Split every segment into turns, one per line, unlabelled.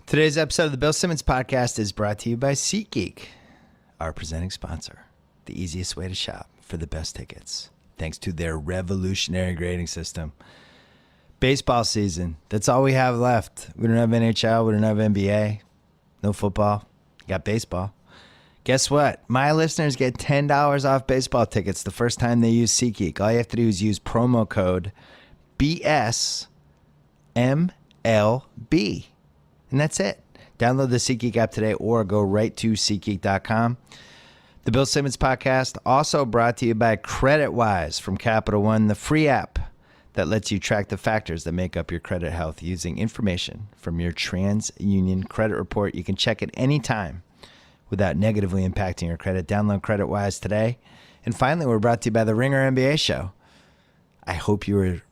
Today's episode of the Bill Simmons Podcast is brought to you by SeatGeek, our presenting sponsor. The easiest way to shop for the best tickets, thanks to their revolutionary grading system. Baseball season, that's all we have left. We don't have NHL, we don't have NBA, no football, got baseball. Guess what? My listeners get $10 off baseball tickets the first time they use SeatGeek. All you have to do is use promo code BSMLB. And that's it. Download the SeatGeek app today or go right to SeatGeek.com. The Bill Simmons Podcast also brought to you by CreditWise from Capital One, the free app that lets you track the factors that make up your credit health using information from your TransUnion credit report. You can check it anytime without negatively impacting your credit. Download CreditWise today. And finally, we're brought to you by the Ringer NBA Show. I hope you were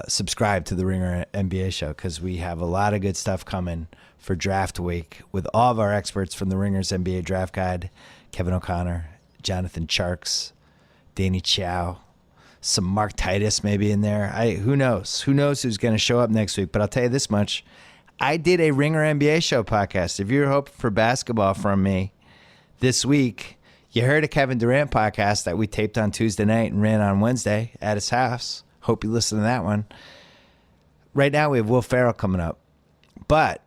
subscribe to the Ringer NBA Show because we have a lot of good stuff coming for draft week with all of our experts from the Ringer's NBA Draft Guide, Kevin O'Connor, Jonathan Charks, Danny Chow, some Mark Titus maybe in there. Who knows who's going to show up next week, but I'll tell you this much. I did a Ringer NBA Show podcast. If you're hoping for basketball from me this week, you heard a Kevin Durant podcast that we taped on Tuesday night and ran on Wednesday at his house. Hope you listen to that one. Right now, we have Will Ferrell coming up. But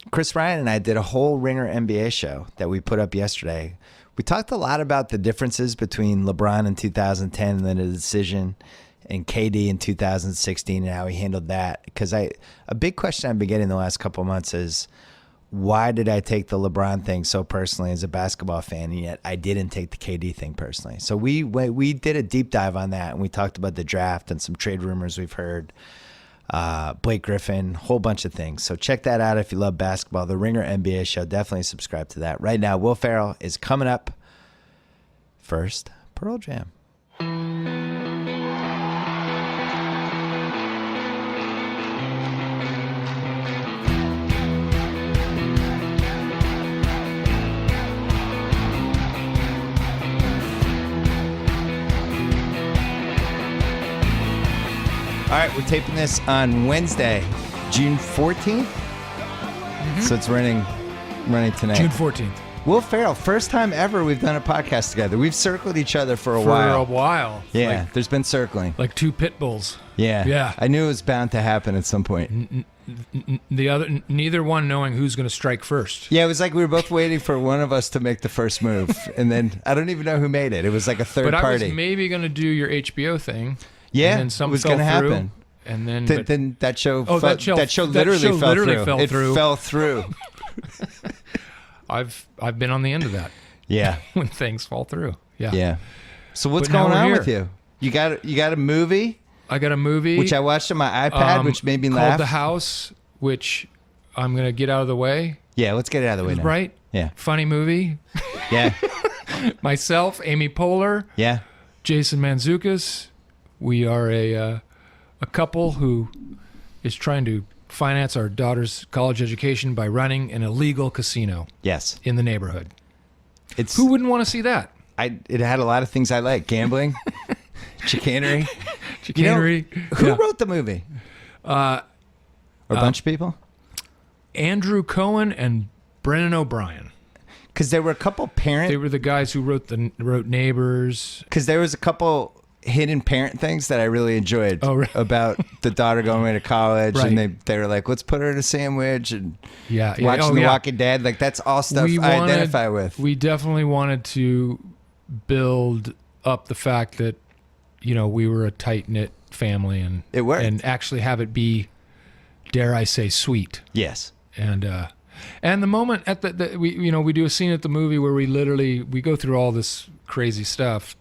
Chris Ryan and I did a whole Ringer NBA show that we put up yesterday. We talked a lot about the differences between LeBron in 2010 and then the decision and KD in 2016 and how he handled that. Because a big question I've been getting the last couple of months is, why did I take the LeBron thing so personally as a basketball fan, and yet I didn't take the KD thing personally? So we did a deep dive on that, and we talked about the draft and some trade rumors we've heard, Blake Griffin, whole bunch of things. So check that out if you love basketball. The Ringer NBA Show, definitely subscribe to that. Right now, Will Ferrell is coming up. First, Pearl Jam. All right, we're taping this on Wednesday, June 14th. Mm-hmm. So it's running tonight.
June 14th.
Will Ferrell, first time ever we've done a podcast together. We've circled each other for a while.
For a while.
Yeah, there's been circling.
Like two pit bulls.
Yeah.
Yeah.
I knew it was bound to happen at some point.
Neither one knowing who's going to strike first.
Yeah, it was like we were both waiting for one of us to make the first move. And then I don't even know who made it. It was like a third party.
But I was maybe going to do your HBO thing.
Yeah,
and then
it was going to happen.
And then,
then that show
literally
fell through.
I've been on the end of that.
Yeah,
when things fall through. Yeah.
Yeah. So what's going on with you? You got a movie?
I got a movie
which I watched on my iPad, which made me laugh.
Called The House, which I'm going to get out of the way.
Yeah, let's get it out of the way now.
Right?
Yeah.
Funny movie.
Yeah.
Myself, Amy Poehler.
Yeah.
Jason Mantzoukas. We are a couple who is trying to finance our daughter's college education by running an illegal casino.
Yes.
In the neighborhood. Who wouldn't want to see that?
It had a lot of things I like. Gambling, chicanery.
Chicanery.
Who wrote the movie? A bunch of people?
Andrew Cohen and Brennan O'Brien.
Because there were a couple
They were the guys who wrote Neighbors.
Because there was a couple hidden parent things that I really enjoyed about the daughter going away to college, and they were like, let's put her in a sandwich and watching The Walking Dead. Like, that's all stuff I identify with.
We definitely wanted to build up the fact that, we were a tight-knit family, and
it worked.
And actually have it be, dare I say, sweet.
Yes.
And the moment at we do a scene at the movie where we go through all this crazy stuff.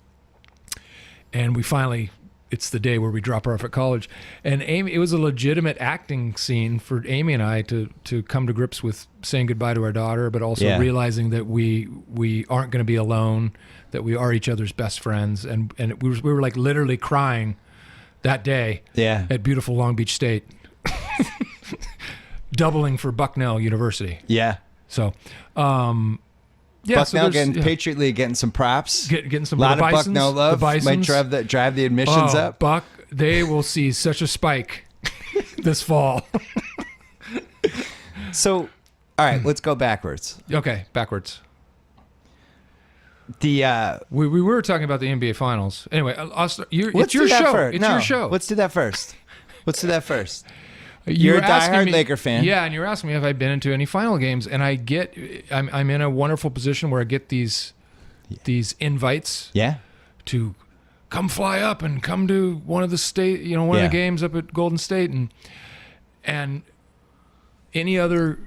And we finally, it's the day where we drop her off at college. And Amy, it was a legitimate acting scene for Amy and I to come to grips with saying goodbye to our daughter, but also realizing that we aren't going to be alone, that we are each other's best friends. And we were like literally crying that day at beautiful Long Beach State, doubling for Bucknell University.
Yeah.
So,
Bucknell getting Patriot League, getting some props.
Getting some
a lot of
Bisons,
Bucknell love. Might drive the admissions up.
Buck, they will see such a spike this fall.
So All right, let's go backwards.
Okay, backwards.
The
We were talking about the NBA Finals. Anyway, it's
let's
your
do that
show.
first.
It's
No,
your show.
Let's do that first. Let's do that first.
You
You're
were
a
asking
diehard
me-
Laker fan.
Yeah, and you're asking me if I've been into any final games, and I'm in a wonderful position where I get these invites
Yeah.
to come fly up and come to one of the one of
Yeah.
the games up at Golden State, and any other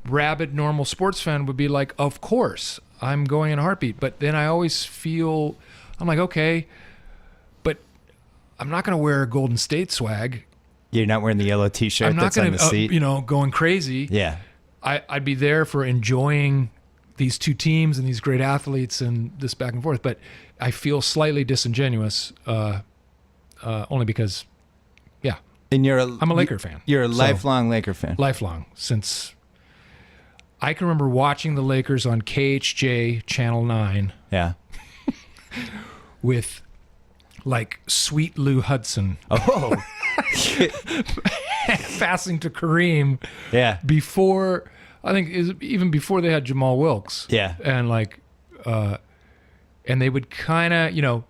rabid normal sports fan would be like, of course, I'm going in a heartbeat. But then I always feel, I'm like, okay, but I'm not going to wear Golden State swag.
You're not wearing the yellow T-shirt
I'm not
that's on
going
the seat.
to, going crazy.
Yeah.
I'd be there for enjoying these two teams and these great athletes and this back and forth. But I feel slightly disingenuous, only because, yeah,
And
I'm a Laker fan.
You're a
So-
lifelong Laker fan.
lifelong, since I can remember watching the Lakers on KHJ Channel 9
Yeah.
with like Sweet Lou Hudson
Oh.
passing to Kareem
Yeah.
before, I think even before they had Jamal Wilkes.
Yeah.
And and they would kind of,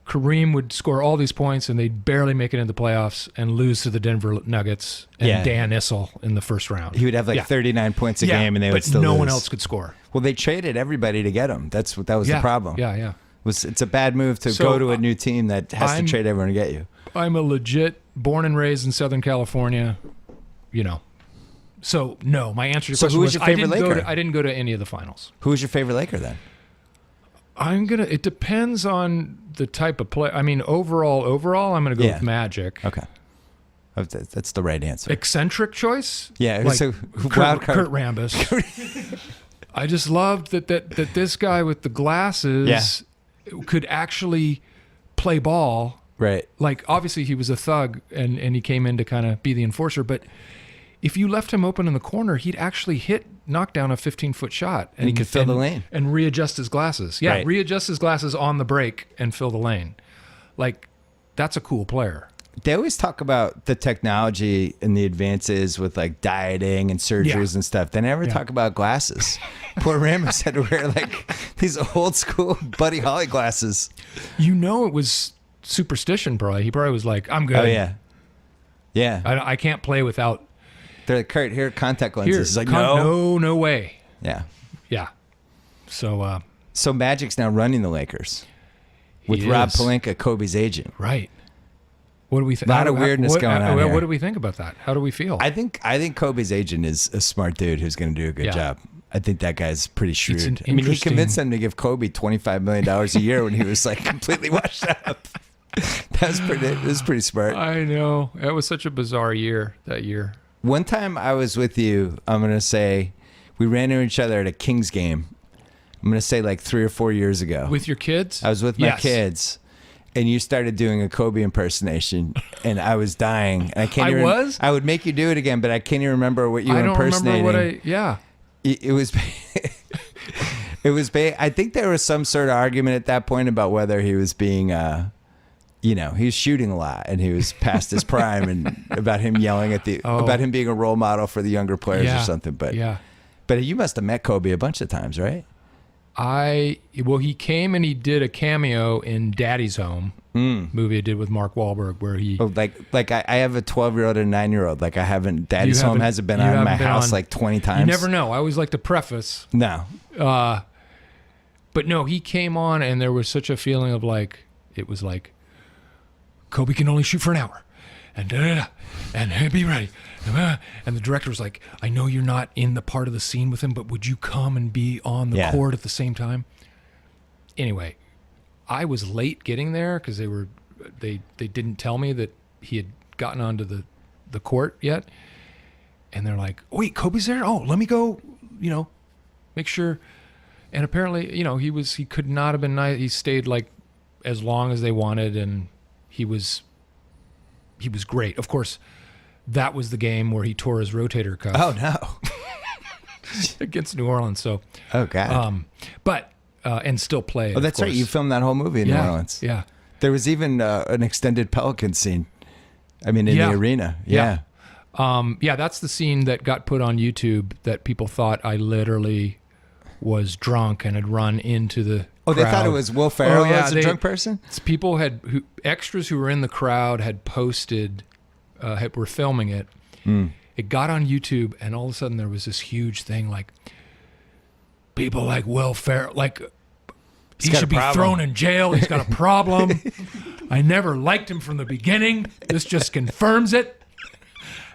Kareem would score all these points and they'd barely make it into the playoffs and lose to the Denver Nuggets and
Yeah.
Dan Issel in the first round.
He would have like 39 points a game, and they would
but
still
no
lose.
one else could score.
Well, they traded everybody to get him. That was the problem.
Yeah.
It's a bad move to
So,
go to a new team that has to trade everyone to get you.
I'm a legit born and raised in Southern California, So no, my answer to your
So
question
who was your favorite Laker?
I didn't go to any of the finals.
Who was your favorite Laker then?
It depends on the type of play. I mean, overall, I'm gonna go
Yeah.
with Magic.
Okay. That's the right answer.
Eccentric choice?
Yeah,
Like
so wild card.
Kurt Rambis. I just loved that this guy with the glasses could actually play ball.
Right.
Like, obviously he was a thug and he came in to kind of be the enforcer, but if you left him open in the corner, he'd actually knock down a 15-foot shot.
And he could fill the lane.
And readjust his glasses. Yeah,
Right.
readjust his glasses on the break and fill the lane. Like, that's a cool player.
They always talk about the technology and the advances with like dieting and surgeries and stuff. They never talk about glasses. Poor Ramos had to wear like these old school Buddy Holly glasses.
It was superstition, probably. He probably was like, I'm good.
Oh, yeah. Yeah.
I can't play without.
They're like, Kurt, here are contact lenses.
Here,
He's like, no.
no way.
Yeah.
Yeah. So,
So Magic's now running the Lakers with
He
Rob
is.
Pelinka, Kobe's agent.
right. What do we think?
Lot of weirdness going on here.
What do we think about that? How do we feel?
I think Kobe's agent is a smart dude who's going to do a good
Yeah.
job. I think that guy's pretty shrewd.
an
I mean, he
interesting-
convinced them to give Kobe $25 million a year when he was like completely washed up. That was pretty smart.
I know. It was such a bizarre year that year.
One time I was with you, I'm going to say we ran into each other at a Kings game. I'm going to say like 3 or 4 years ago.
With your kids?
I was with my
Yes.
kids, and you started doing a Kobe impersonation, and I was dying. And I can't.
I
even,
was?
I would make you do it again, but I can't even remember what you were
I don't
impersonating.
remember what yeah.
It was. It was. I think there was some sort of argument at that point about whether he was being. He was shooting a lot, and he was past his prime, and about him yelling at about him being a role model for the younger players or something. But but you must have met Kobe a bunch of times, right?
He came and he did a cameo in Daddy's Home movie I did with Mark Wahlberg, where he
like I have a 12-year-old and a 9-year-old. Like Daddy's Home hasn't been on my house like 20 times.
You never know. I always like to preface.
No.
But no, he came on and there was such a feeling of like, it was like, Kobe can only shoot for an hour, and and be ready. And the director was like, I know you're not in the part of the scene with him, but would you come and be on the court at the same time? Anyway, I was late getting there because they didn't tell me that he had gotten onto the court yet. And they're like, wait, Kobe's there? Oh, let me go, make sure. And apparently, he could not have been nice. He stayed like as long as they wanted, and he was great. Of course, that was the game where he tore his rotator cuff.
Oh no.
Against New Orleans. So,
oh god.
But and still play.
Oh, that's right. You filmed that whole movie in New Orleans.
Yeah.
There was even an extended Pelican scene. I mean, in the arena. Yeah.
Yeah, that's the scene that got put on YouTube that people thought I literally was drunk and had run into the
Oh, they
crowd.
thought it was Will Ferrell as a
they-
drunk person?
People extras who were in the crowd had posted, were filming it. It got on YouTube, and all of a sudden there was this huge thing like, people like Will Ferrell, like he
got
should
a
be
problem.
thrown in jail. He's got a problem. I never liked him from the beginning. This just confirms it.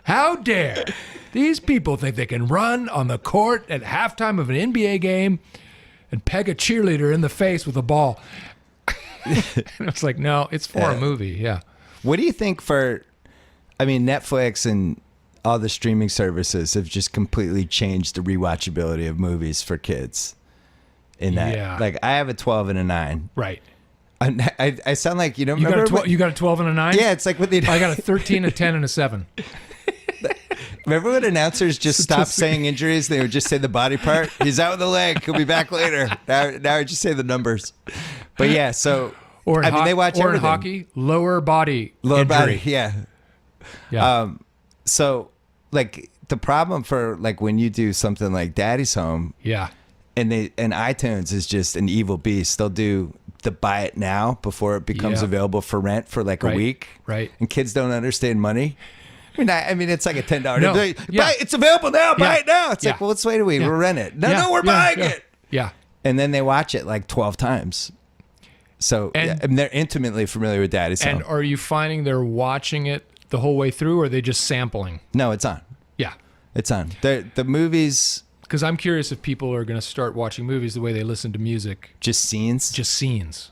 How dare these people think they can run on the court at halftime of an NBA game and peg a cheerleader in the face with a ball? And it's like, no, it's for a movie. Yeah.
What do you think Netflix and all the streaming services have just completely changed the rewatchability of movies for kids in that.
Yeah.
Like, I have a 12 and a 9.
Right.
I sound like,
You
remember
got a 12 and a 9?
yeah, it's like what they
I got a 13, a 10, and a 7.
Remember when announcers just stopped saying injuries? They would just say the body part. He's out with the leg. He'll be back later. Now I just say the numbers. But yeah, so
Or in,
they watch
or in
everything.
hockey, lower body
Lower
injury.
body, yeah.
Yeah.
So like the problem for like when you do something like Daddy's Home
yeah.
and iTunes is just an evil beast. They'll do the buy it now before it becomes
Yeah.
available for rent for like a
Right,
week.
right.
And kids don't understand money. I mean, it's like a $10.
No,
Buy,
yeah.
it's available now. Buy
Yeah.
it now. It's
Yeah.
like, well, let's wait a week.
Yeah.
We'll rent it. No,
Yeah,
we're
yeah,
buying
yeah.
it.
Yeah.
And then they watch it like 12 times. So and they're intimately familiar with Daddy's Home.
And are you finding they're watching it the whole way through, or are they just sampling?
No, it's on.
Yeah.
It's on. The movies,
Because I'm curious if people are going to start watching movies the way they listen to music,
just scenes.
just scenes.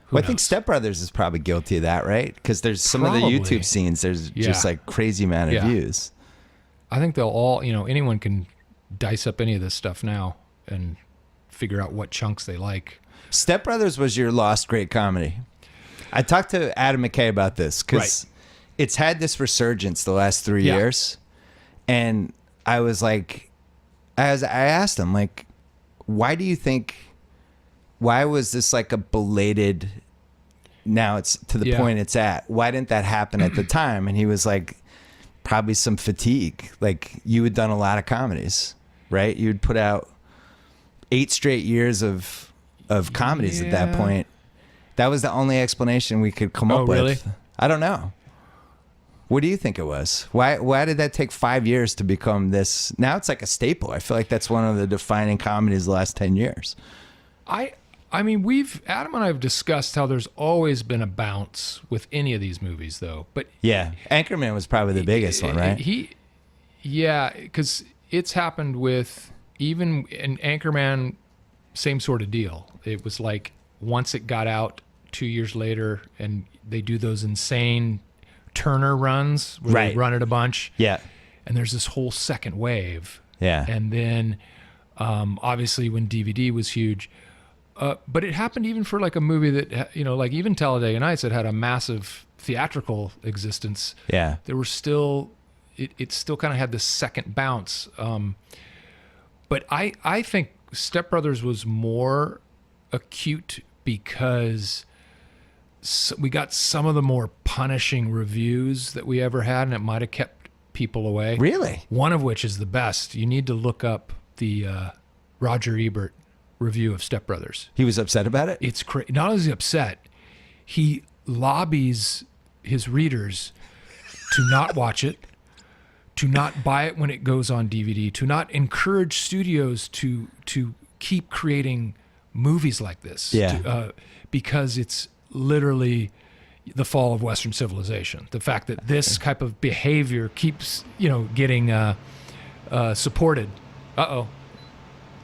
Well, I think Step Brothers is probably guilty of that, right? Because there's some of the
Probably.
YouTube scenes, there's
Yeah.
just like crazy amount of
Yeah.
views.
I think they'll all, anyone can dice up any of this stuff now and figure out what chunks they like.
Step Brothers was your lost great comedy. I talked to Adam McKay about this because it's had this resurgence the last 3
Yeah.
years. And I was like, I asked him, like, why was this like a belated, now it's to the
Yeah.
point it's at? Why didn't that happen at the time? And he was like, probably some fatigue. Like, you had done a lot of comedies, right? You'd put out 8 straight years of comedies at that
Yeah.
point. That was the only explanation we could come
Oh,
up
really?
with. I don't know. What do you think it was? Why did that take 5 years to become this? Now it's like a staple. I feel like that's one of the defining comedies the last 10 years.
I mean, Adam and I have discussed how there's always been a bounce with any of these movies, though. But
Yeah. Anchorman was probably the biggest one, right?
Yeah, because it's happened with even in Anchorman, same sort of deal. It was like once it got out 2 years later, and they do those insane Turner runs where
Right.
they run it a bunch.
Yeah.
And there's this whole second wave.
Yeah.
And then obviously when DVD was huge. But it happened even for like a movie that, like even Talladega Nights that had a massive theatrical existence.
Yeah.
There were still, it still kind of had this second bounce. But I think Step Brothers was more acute because we got some of the more punishing reviews that we ever had, and it might have kept people away.
Really?
One of which is the best. You need to look up the Roger Ebert review of Step Brothers.
He was upset about it?
It's crazy. Not only is he upset, he lobbies his readers to not watch it, to not buy it when it goes on DVD, to not encourage studios to keep creating movies like this.
Yeah.
Because it's literally the fall of Western civilization. The fact that this type of behavior keeps, getting supported. Uh-oh.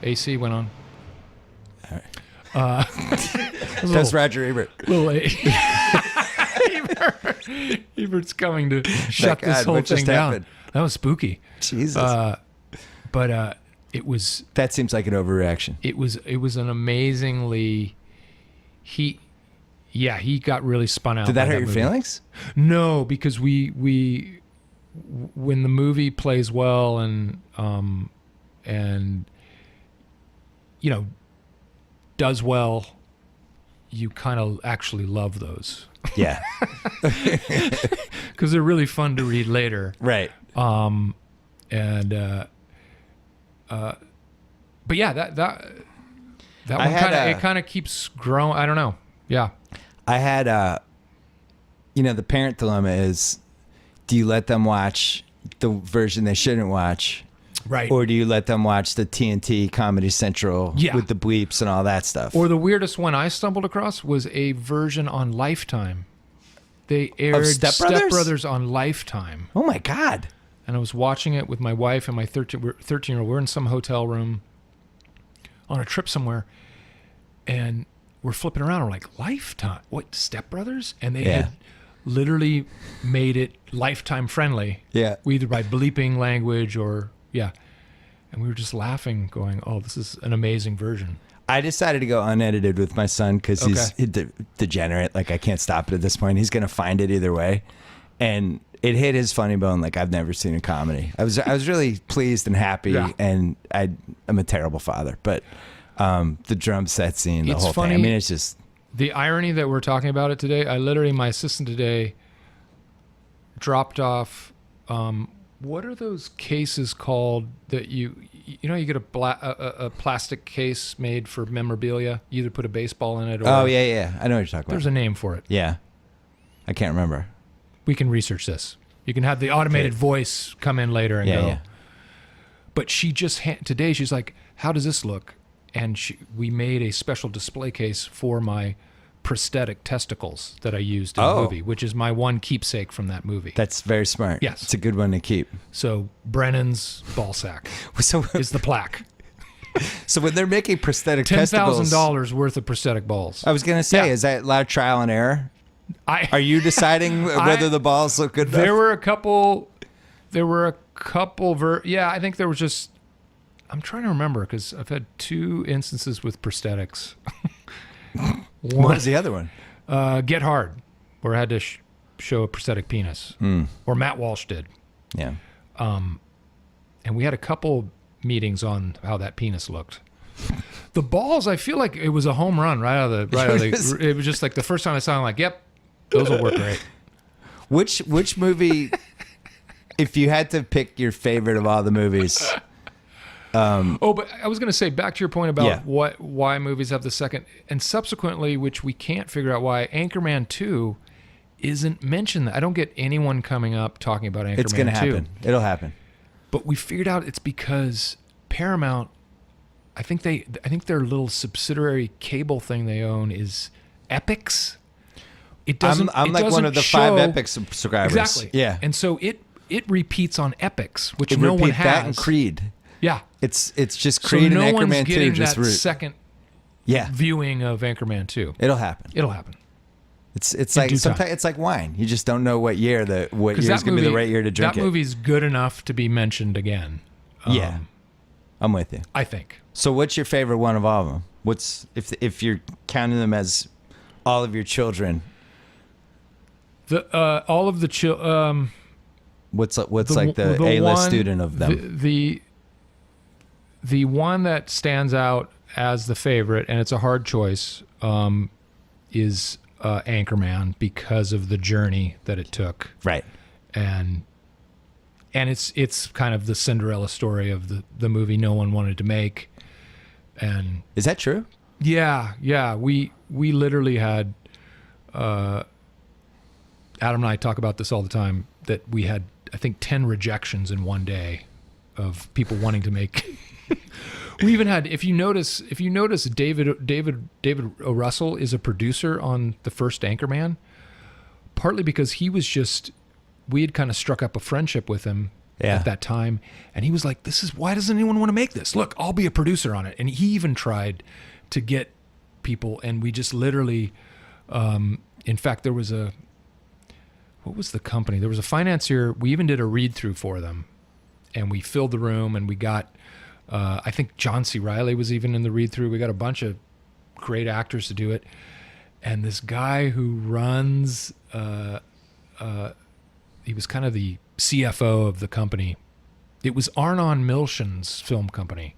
AC went on.
All right. That's Roger Ebert.
Ebert's coming to shut
God,
this whole
what just
thing down.
happened?
That was spooky.
Jesus.
But it was
That seems like an overreaction.
it was an amazingly he got really spun out.
Did that
by
hurt your
movie.
feelings?
No, because we when the movie plays well and does well, you kind of actually love those
Yeah.
because they're really fun to read later.
Right.
But yeah, that
I
one
had
kind of keeps growing. I don't know. Yeah.
I had the parent dilemma is, do you let them watch the version they shouldn't watch?
Right.
Or do you let them watch the TNT Comedy Central with the bleeps and all that stuff?
Or the weirdest one I stumbled across was a version on Lifetime. They aired
Step Brothers?
Step Brothers on Lifetime.
Oh my God.
And I was watching it with my wife and my 13-year-old. We're in some hotel room on a trip somewhere, and we're flipping around. We're like, Lifetime? What, Step Brothers? And they had literally made it Lifetime friendly.
Yeah.
Either by bleeping language or, And we were just laughing, going, oh, this is an amazing version.
I decided to go unedited with my son because he's degenerate. Like, I can't stop it at this point. He's going to find it either way. And it hit his funny bone like I've never seen a comedy. I was really pleased and happy, and I'm a terrible father. But the drum set scene, the whole thing. I mean, it's just...
The irony that we're talking about it today, my assistant today dropped off... what are those cases called that you get a plastic case made for memorabilia? You either put a baseball in it or...
Oh, yeah. I know what you're talking about.
There's a name for it.
Yeah. I can't remember.
We can research this. You can have the automated voice come in later and go. Yeah. But she just... today, she's like, how does this look? And we made a special display case for my prosthetic testicles that I used in the movie, which is my one keepsake from that movie.
That's very smart.
Yes.
It's a good one to keep.
So Brennan's ball sack is the plaque.
So when they're making prosthetic testicles...
$10,000 worth of prosthetic balls.
I was going to say, is that a lot of trial and error? Are you deciding whether the balls look good enough?
There were a couple... I think there was just... I'm trying to remember because I've had 2 instances with prosthetics.
What was the other one?
Get Hard, where I had to show a prosthetic penis. Or Matt Walsh did.
Yeah.
And we had a couple meetings on how that penis looked. The balls, I feel like it was a home run right out of the... It was just like the first time I saw it, I'm like, yep, those will work great.
Which movie, if you had to pick your favorite of all the movies...
but I was going to say, back to your point about why movies have the second, and subsequently, which we can't figure out why, Anchorman 2 isn't mentioned. I don't get anyone coming up talking about Anchorman 2.
It's going to happen. It'll happen.
But we figured out it's because Paramount, I think their little subsidiary cable thing they own is Epix. It doesn't.
I'm like one of the 5 Epix subscribers.
Exactly.
Yeah.
And so it repeats on Epix, which
it
no one
has. That and Creed.
Yeah.
It's just Creed and Anchorman 2. Just
that second viewing of Anchorman 2.
It'll happen. It's like sometimes it's like wine. You just don't know what year is going to be the right year to drink it.
That movie's good enough to be mentioned again.
I'm with you.
I think.
So what's your favorite one of all of them? What's if you're counting them as all of your children?
All of the children.
What's like the A-list student of them?
The one that stands out as the favorite, and it's a hard choice, is Anchorman because of the journey that it took.
Right.
And it's kind of the Cinderella story of the movie no one wanted to make. And
is that true?
Yeah. We literally had Adam and I talk about this all the time, that we had, I think, 10 rejections in one day of people wanting to make. We even had, if you notice, David O. Russell is a producer on the first Anchorman, partly because he was we had kind of struck up a friendship with him at that time, and he was like, why doesn't anyone want to make this? Look, I'll be a producer on it. And he even tried to get people, and we just literally, in fact, there was what was the company? There was a financier. We even did a read-through for them, and we filled the room, and we got, I think John C. Reilly was even in the read-through. We got a bunch of great actors to do it. And this guy who runs, he was kind of the CFO of the company. It was Arnon Milchan's film company.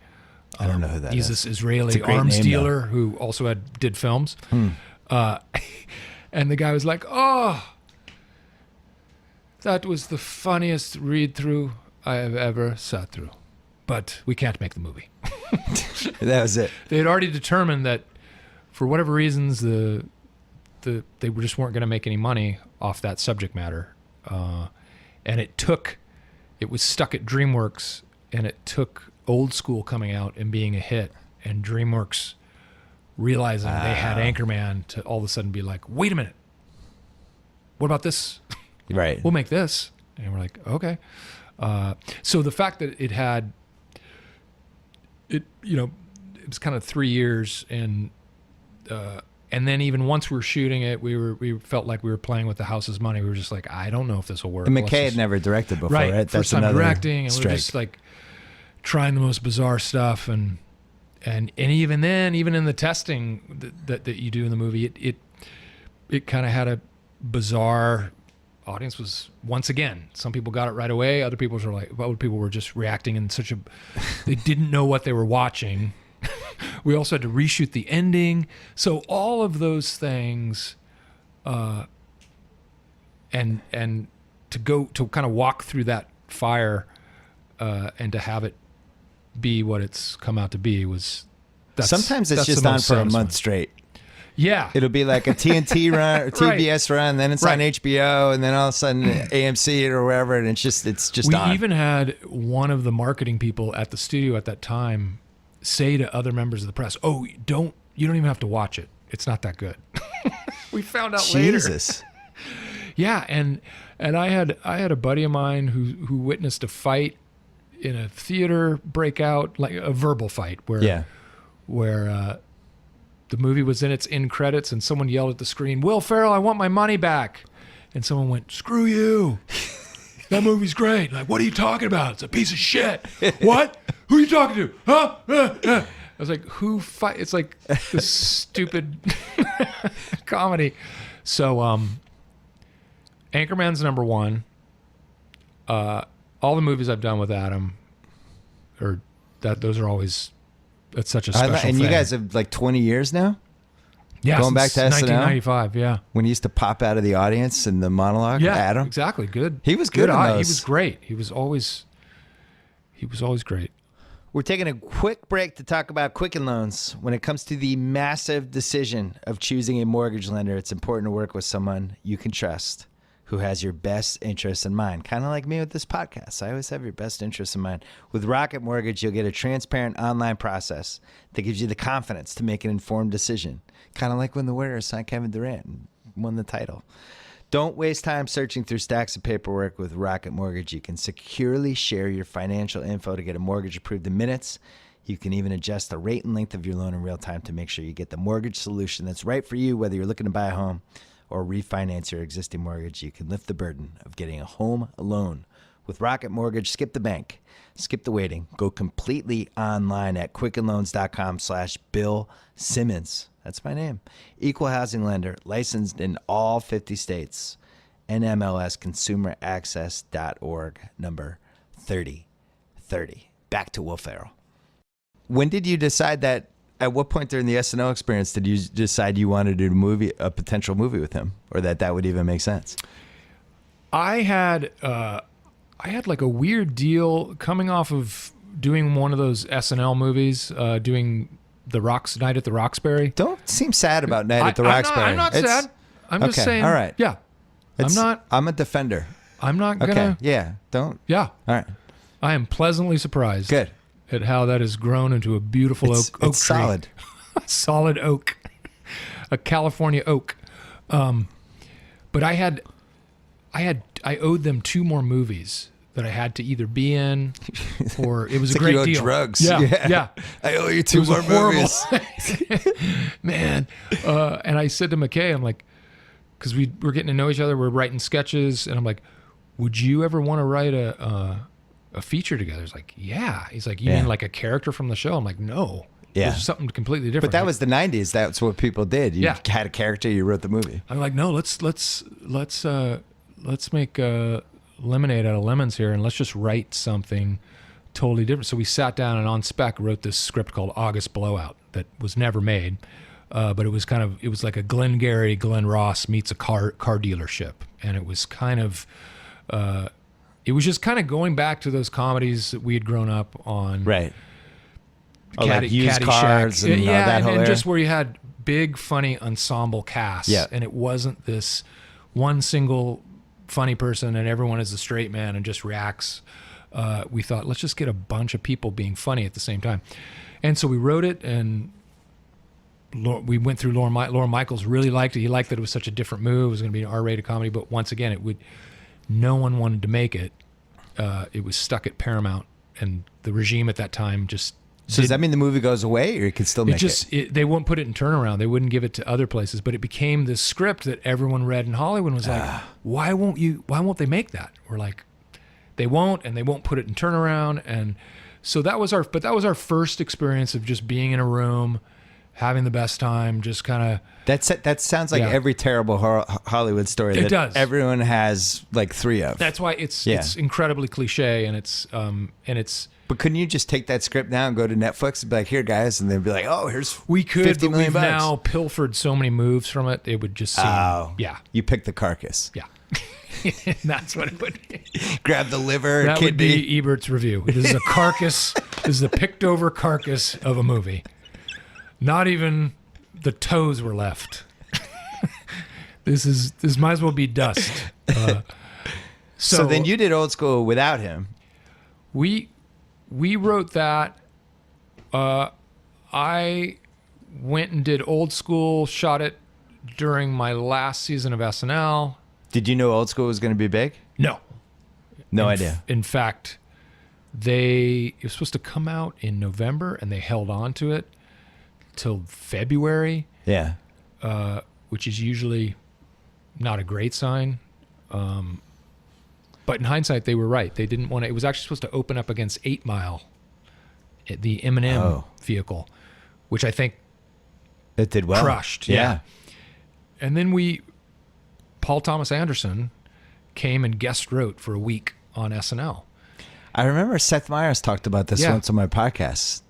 I don't know who that is.
He's this Israeli arms dealer who also did films. And the guy was like, "Oh, that was the funniest read-through I have ever sat through. But we can't make the movie."
That was it.
They had already determined that for whatever reasons, they just weren't going to make any money off that subject matter. And it was stuck at DreamWorks, and it took Old School coming out and being a hit, and DreamWorks realizing they had Anchorman to all of a sudden be like, "Wait a minute, what about this?
Right.
We'll make this." And we're like, "Okay." So the fact that it was kind of 3 years, and then even once we were shooting it, we felt like we were playing with the house's money. We were just like, I don't know if this will work.
And McKay had never directed before, right?
First time directing, and we were just like trying the most bizarre stuff, and even then, even in the testing that you do in the movie, it kind of had a bizarre audience. Was once again, some people got it right away, other people were just reacting in such a they didn't know what they were watching. We also had to reshoot the ending, so all of those things, and to kind of walk through that fire, and to have it be what it's come out to be
sometimes it's just on for a month straight.
Yeah.
It'll be like a TNT run or TBS run, then it's on HBO, and then all of a sudden AMC or wherever, and it's just on.
We even had one of the marketing people at the studio at that time say to other members of the press, "Oh, you don't even have to watch it. It's not that good." We found out later.
Jesus.
Yeah, and I had a buddy of mine who witnessed a fight in a theater breakout, like a verbal fight where the movie was in its end credits, and someone yelled at the screen, "Will Ferrell, I want my money back." And someone went, "Screw you. That movie's great." Like, "What are you talking about? It's a piece of shit." "What? Who are you talking to? Huh?" I was like, "Who fight?" It's like this stupid comedy. So, Anchorman's number one. All the movies I've done with Adam, those are always. That's such a special thing.
And you guys have like 20 years now?
Yeah,
going back to SNL?
1995, yeah.
When he used to pop out of the audience in the monologue,
yeah,
Adam?
Exactly, good.
He was good in those.
He was great. He was always great.
We're taking a quick break to talk about Quicken Loans. When it comes to the massive decision of choosing a mortgage lender, it's important to work with someone you can trust, who has your best interests in mind. Kind of like me with this podcast. I always have your best interests in mind. With Rocket Mortgage, you'll get a transparent online process that gives you the confidence to make an informed decision. Kind of like when the Warriors signed Kevin Durant and won the title. Don't waste time searching through stacks of paperwork. With Rocket Mortgage, you can securely share your financial info to get a mortgage approved in minutes. You can even adjust the rate and length of your loan in real time to make sure you get the mortgage solution that's right for you, whether you're looking to buy a home or refinance your existing mortgage. You can lift the burden of getting a home loan. With Rocket Mortgage, skip the bank, skip the waiting, go completely online at quickenloans.com/Bill Simmons. That's my name. Equal housing lender, licensed in all 50 states. NMLSconsumeraccess.org, number 3030. Back to Will Ferrell. When did you decide that? At what point during the SNL experience did you decide you wanted to do a potential movie with him, or that would even make sense?
I had like a weird deal coming off of doing one of those SNL movies, doing the Night at the Roxbury.
Don't seem sad about Night at the Roxbury.
I'm not sad. I'm just saying.
All right.
Yeah. I'm
a defender.
I'm not gonna.
Okay. Yeah. Don't.
Yeah.
All right.
I am pleasantly surprised.
Good.
At how that has grown into a beautiful oak tree.
Solid.
Solid oak. A California oak. But I owed them 2 more movies that I had to either be in, or it was a great deal.
Drugs.
Yeah.
I owe you 2 more movies.
Man. And I said to McKay, I'm like, because we're getting to know each other, we're writing sketches, and I'm like, would you ever want to write a feature together? He's like, yeah. He's like, you mean like a character from the show? I'm like, no.
Yeah.
It was something completely different.
But that was the 90s. That's what people did. You had a character, you wrote the movie.
I'm like, no, let's make lemonade out of lemons here, and let's just write something totally different. So we sat down and on spec wrote this script called August Blowout that was never made. but it was like a Glengarry, Glen Ross meets a car dealership, and it was kind of. It was just kind of going back to those comedies that we had grown up on.
Right. Like used cars and that whole
and
era.
just where you had big, funny ensemble casts.
Yeah.
And it wasn't this one single funny person and everyone is a straight man and just reacts. We thought, let's just get a bunch of people being funny at the same time. And so we wrote it, and we went through Lorne Michaels really liked it. He liked that it was such a different move. It was going to be an R-rated comedy, but once again, no one wanted to make it. It was stuck at Paramount, and the regime at that time just.
So does that mean the movie goes away, or you could still make it?
They wouldn't put it in turnaround. They wouldn't give it to other places, but it became this script that everyone read in Hollywood and was like, why won't they make that? We're like, they won't, and they won't put it in turnaround. And so that was our first experience of just being in a room, having the best time, just kind of.
That sounds like every terrible Hollywood story.
It does.
Everyone has like 3 of.
That's why it's incredibly cliche, and it's.
But couldn't you just take that script now and go to Netflix and be like, here, guys, and they'd be like, oh, here's
we could,
$50
but
million
we've now pilfered so many moves from it. It would just seem. Yeah.
You pick the carcass.
Yeah. That's what it would be.
Grab the liver.
That
kidney.
would be Ebert's review. This is a carcass. This is a picked over carcass of a movie. Not even the toes were left. This might as well be dust.
So then you did Old School without him.
We wrote that. I went and did Old School, shot it during my last season of SNL.
Did you know Old School was going to be big?
No.
No idea.
In fact, it was supposed to come out in November, and they held on to it till February.
Yeah.
Which is usually not a great sign. But in hindsight, they were right. They didn't want to. It was actually supposed to open up against 8 Mile, the Eminem vehicle, which I think
it did well.
Crushed. Yeah. And then Paul Thomas Anderson came and guest wrote for a week on SNL.
I remember Seth Meyers talked about this once on my podcast.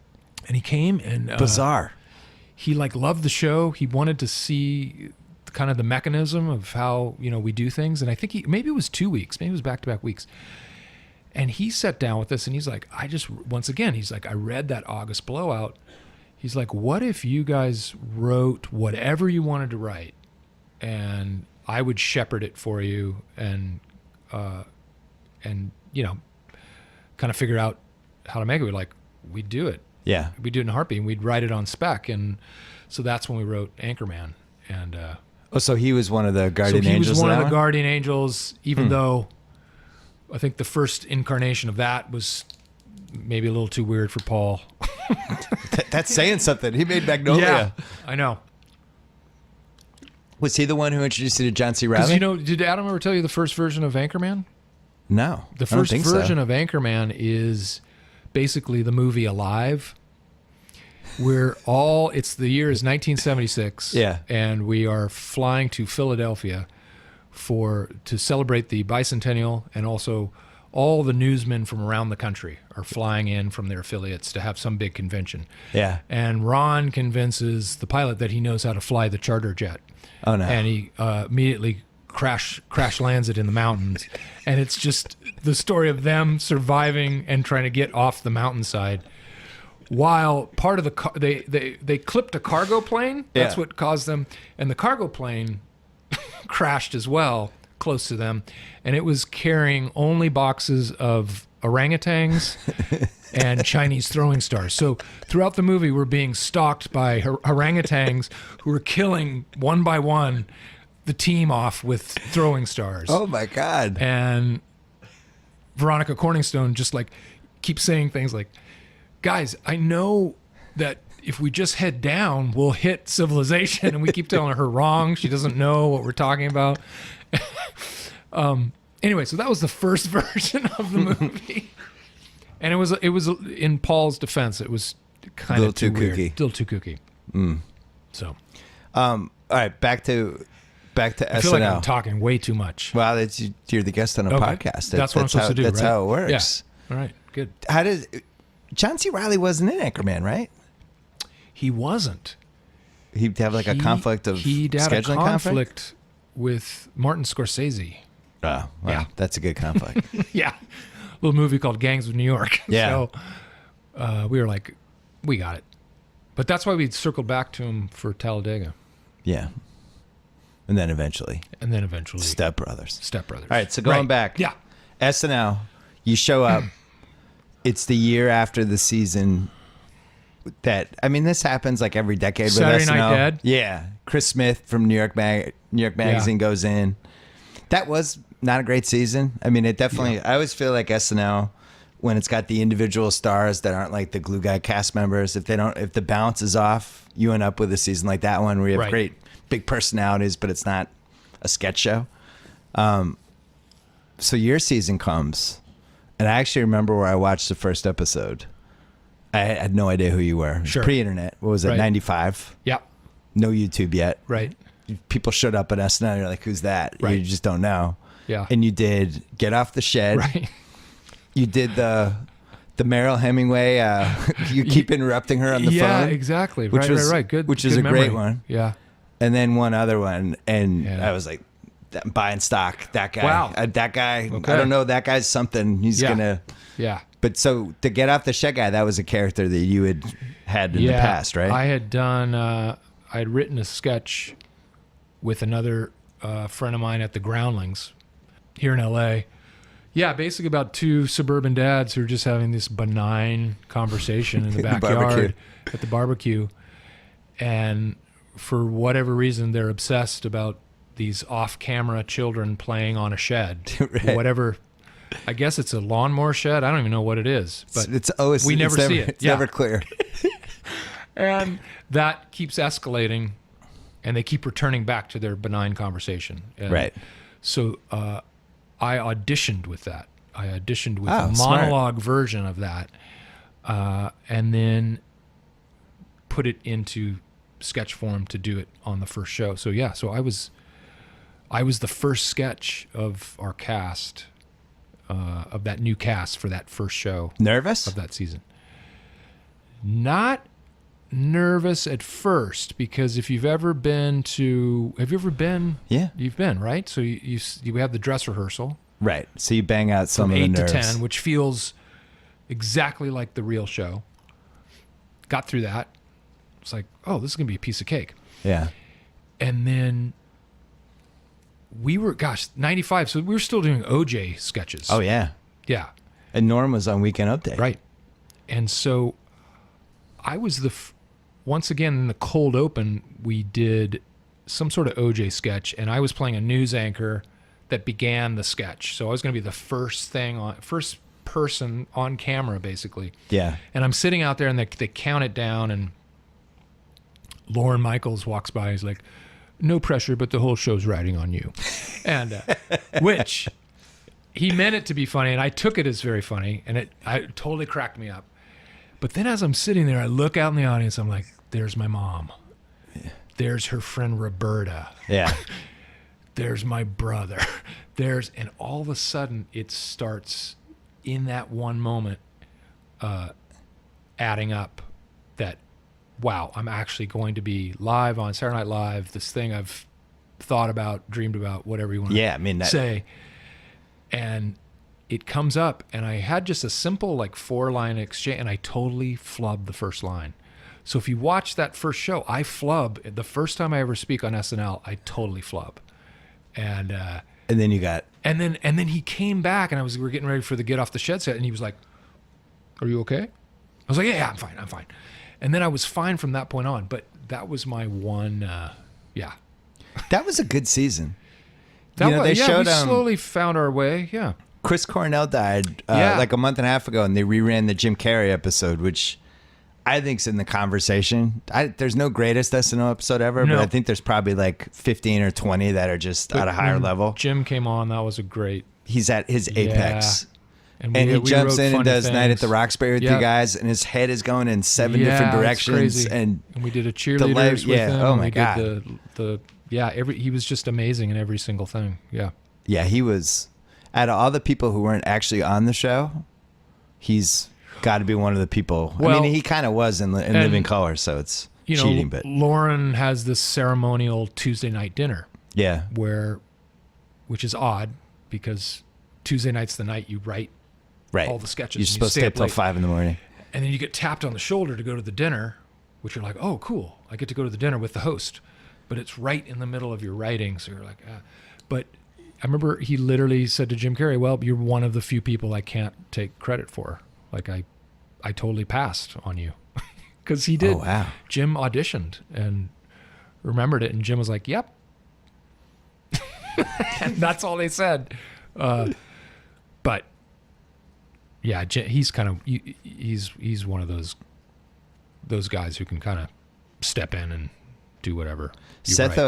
And he came and
bizarre.
He loved the show. He wanted to see kind of the mechanism of how, we do things. And I think maybe it was 2 weeks, maybe it was back-to-back weeks. And he sat down with us and he's like, I read that August Blowout. He's like, what if you guys wrote whatever you wanted to write and I would shepherd it for you and kind of figure out how to make it. We'd do it.
Yeah.
We'd do it in a heartbeat and we'd write it on spec. And so that's when we wrote Anchorman. And,
so he was one of the guardian angels.
He was one of the guardian angels, even though I think the first incarnation of that was maybe a little too weird for Paul.
That's saying something. He made Magnolia.
Yeah, I know.
Was he the one who introduced you to John C. Reilly?
Did Adam ever tell you the first version of Anchorman?
No.
The first version of Anchorman is basically the movie Alive. The year is 1976.
Yeah.
And we are flying to Philadelphia to celebrate the bicentennial, and also all the newsmen from around the country are flying in from their affiliates to have some big convention.
Yeah.
And Ron convinces the pilot that he knows how to fly the charter jet.
Oh, no.
And he immediately crash lands it in the mountains. And it's just the story of them surviving and trying to get off the mountainside. While part of they clipped a cargo plane. That's what caused them. And the cargo plane crashed as well, close to them. And it was carrying only boxes of orangutans and Chinese throwing stars. So throughout the movie, we're being stalked by orangutans who are killing one by one the team off with throwing stars.
Oh, my God.
And Veronica Corningstone just keeps saying things like, guys, I know that if we just head down, we'll hit civilization. And we keep telling her wrong. She doesn't know what we're talking about. Anyway, so that was the first version of the movie. And it was in Paul's defense, it was kind of too weird.
Kooky.
Still too kooky. So.
All right, back to SNL.
I feel like I'm talking way too much.
Well, you're the guest on a podcast.
That's what I'm supposed to do,
That's
right?
how it works.
Yeah. All right, good.
John C. Reilly wasn't in Anchorman, right?
He wasn't.
He'd have like a conflict of
he'd had
scheduling
a conflict with Martin Scorsese.
Oh, well,
Yeah.
that's a good conflict.
Yeah. Little movie called Gangs of New York.
Yeah.
So we were like, we got it. But that's why we circled back to him for Talladega.
Yeah. And then eventually.
Step
Brothers.
Brothers.
All right, so going back.
Yeah.
SNL, you show up. It's the year after the season that, I mean, this happens like every decade
Saturday
with SNL.
Night Dead.
Yeah. Chris Smith from New York Magazine goes in. That was not a great season. I mean, it definitely, I always feel like SNL, when it's got the individual stars that aren't like the glue guy cast members, if the balance is off, you end up with a season like that one where you have great big personalities, but it's not a sketch show. So your season comes, and I actually remember where I watched the first episode. I had no idea who you were.
Sure.
Pre-internet. What was it, 95?
Yeah.
No YouTube yet.
Right.
People showed up at SNL, and you're like, who's that?
Right.
You just don't know.
Yeah.
And you did Get Off the Shed.
Right.
You did the Meryl Hemingway, you keep interrupting her on the phone.
Yeah, exactly. Right. Good.
Which is
good
a
memory.
great one.
Yeah.
And then one other one, and
Yeah.
I was like, I'm buying stock. That guy.
Wow.
That guy.
Okay.
I don't know. That guy's something. He's
Yeah.
gonna.
Yeah.
But so to Get Off the Shed guy, that was a character that you had in the past, right?
I had done. I had written a sketch with another friend of mine at the Groundlings here in L.A. Yeah, basically about two suburban dads who are just having this benign conversation in the backyard at the barbecue, and for whatever reason, they're obsessed about these off-camera children playing on a shed.
Right.
Whatever. I guess it's a lawnmower shed. I don't even know what it is, but
it's always
we never see it.
It's never clear.
And that keeps escalating, and they keep returning back to their benign conversation. And
Right.
So I auditioned with that. I auditioned with
Oh,
a
smart.
monologue version of that, and then put it into sketch form to do it on the first show. So yeah, so I was the first sketch of our cast, of that new cast for that first show
Nervous?
of that season. Not nervous at first, because if you've ever been to, have you ever been?
Yeah.
You've been, right? So you have the dress rehearsal
Right. So you bang out some
from
of the
8
nerves.
to 10, which feels exactly like the real show. Got through that. It's like, oh, this is going to be a piece of cake.
Yeah.
And then we were, 95, so we were still doing OJ sketches.
Oh yeah.
Yeah.
And Norm was on Weekend Update.
Right. And so I was once again in the cold open, we did some sort of OJ sketch, and I was playing a news anchor that began the sketch. So I was going to be the first person on camera, basically.
Yeah.
And I'm sitting out there, and they count it down, and Lorne Michaels walks by. He's like, no pressure, but the whole show's riding on you. And which he meant it to be funny, and I took it as very funny, and it totally cracked me up. But then as I'm sitting there, I look out in the audience. I'm like, there's my mom. There's her friend Roberta.
Yeah.
There's my brother. And all of a sudden it starts in that one moment adding up that, wow, I'm actually going to be live on Saturday Night Live, this thing I've thought about, dreamed about, whatever you want to say. And it comes up, and I had just a simple 4-line exchange, and I totally flubbed the first line. So if you watch that first show, I flub. The first time I ever speak on SNL, I totally flub. And
then you got.
and then he came back, and we were getting ready for the Get Off the Shed set, and he was like, "Are you okay?" I was like, "Yeah, I'm fine." And then I was fine from that point on. But that was my one.
That was a good season.
They
showed
we slowly found our way. Yeah.
Chris Cornell died like a month and a half ago, and they reran the Jim Carrey episode, which I think's in the conversation. There's no greatest SNL episode ever, but I think there's probably 15 or 20 that are just at a higher level.
Jim came on. That was a great.
He's at his apex.
And
he jumps in and does Night at the
things.
Roxbury with you guys, and his head is going in 7 different
it's
directions.
crazy.
And
we did a cheerleaders with him.
Oh my
we
God.
Did he was just amazing in every single thing. Yeah.
Yeah, he was. Out of all the people who weren't actually on the show, he's got to be one of the people.
Well,
I mean, he kind of was in Living Color, so it's
you know,
cheating, but
Lauren has this ceremonial Tuesday night dinner
yeah,
which is odd because Tuesday night's the night you write
right.
all the sketches.
You're supposed to stay up till
late.
5 a.m.
And then you get tapped on the shoulder to go to the dinner, which you're like, oh, cool. I get to go to the dinner with the host. But it's right in the middle of your writing. So you're like, ah. But I remember he literally said to Jim Carrey, well, you're one of the few people I can't take credit for. Like I totally passed on you. Because he did.
Oh, wow.
Jim auditioned and remembered it. And Jim was like, yep. And that's all they said. But yeah, he's kind of he's one of those guys who can kind of step in and do whatever.
Seth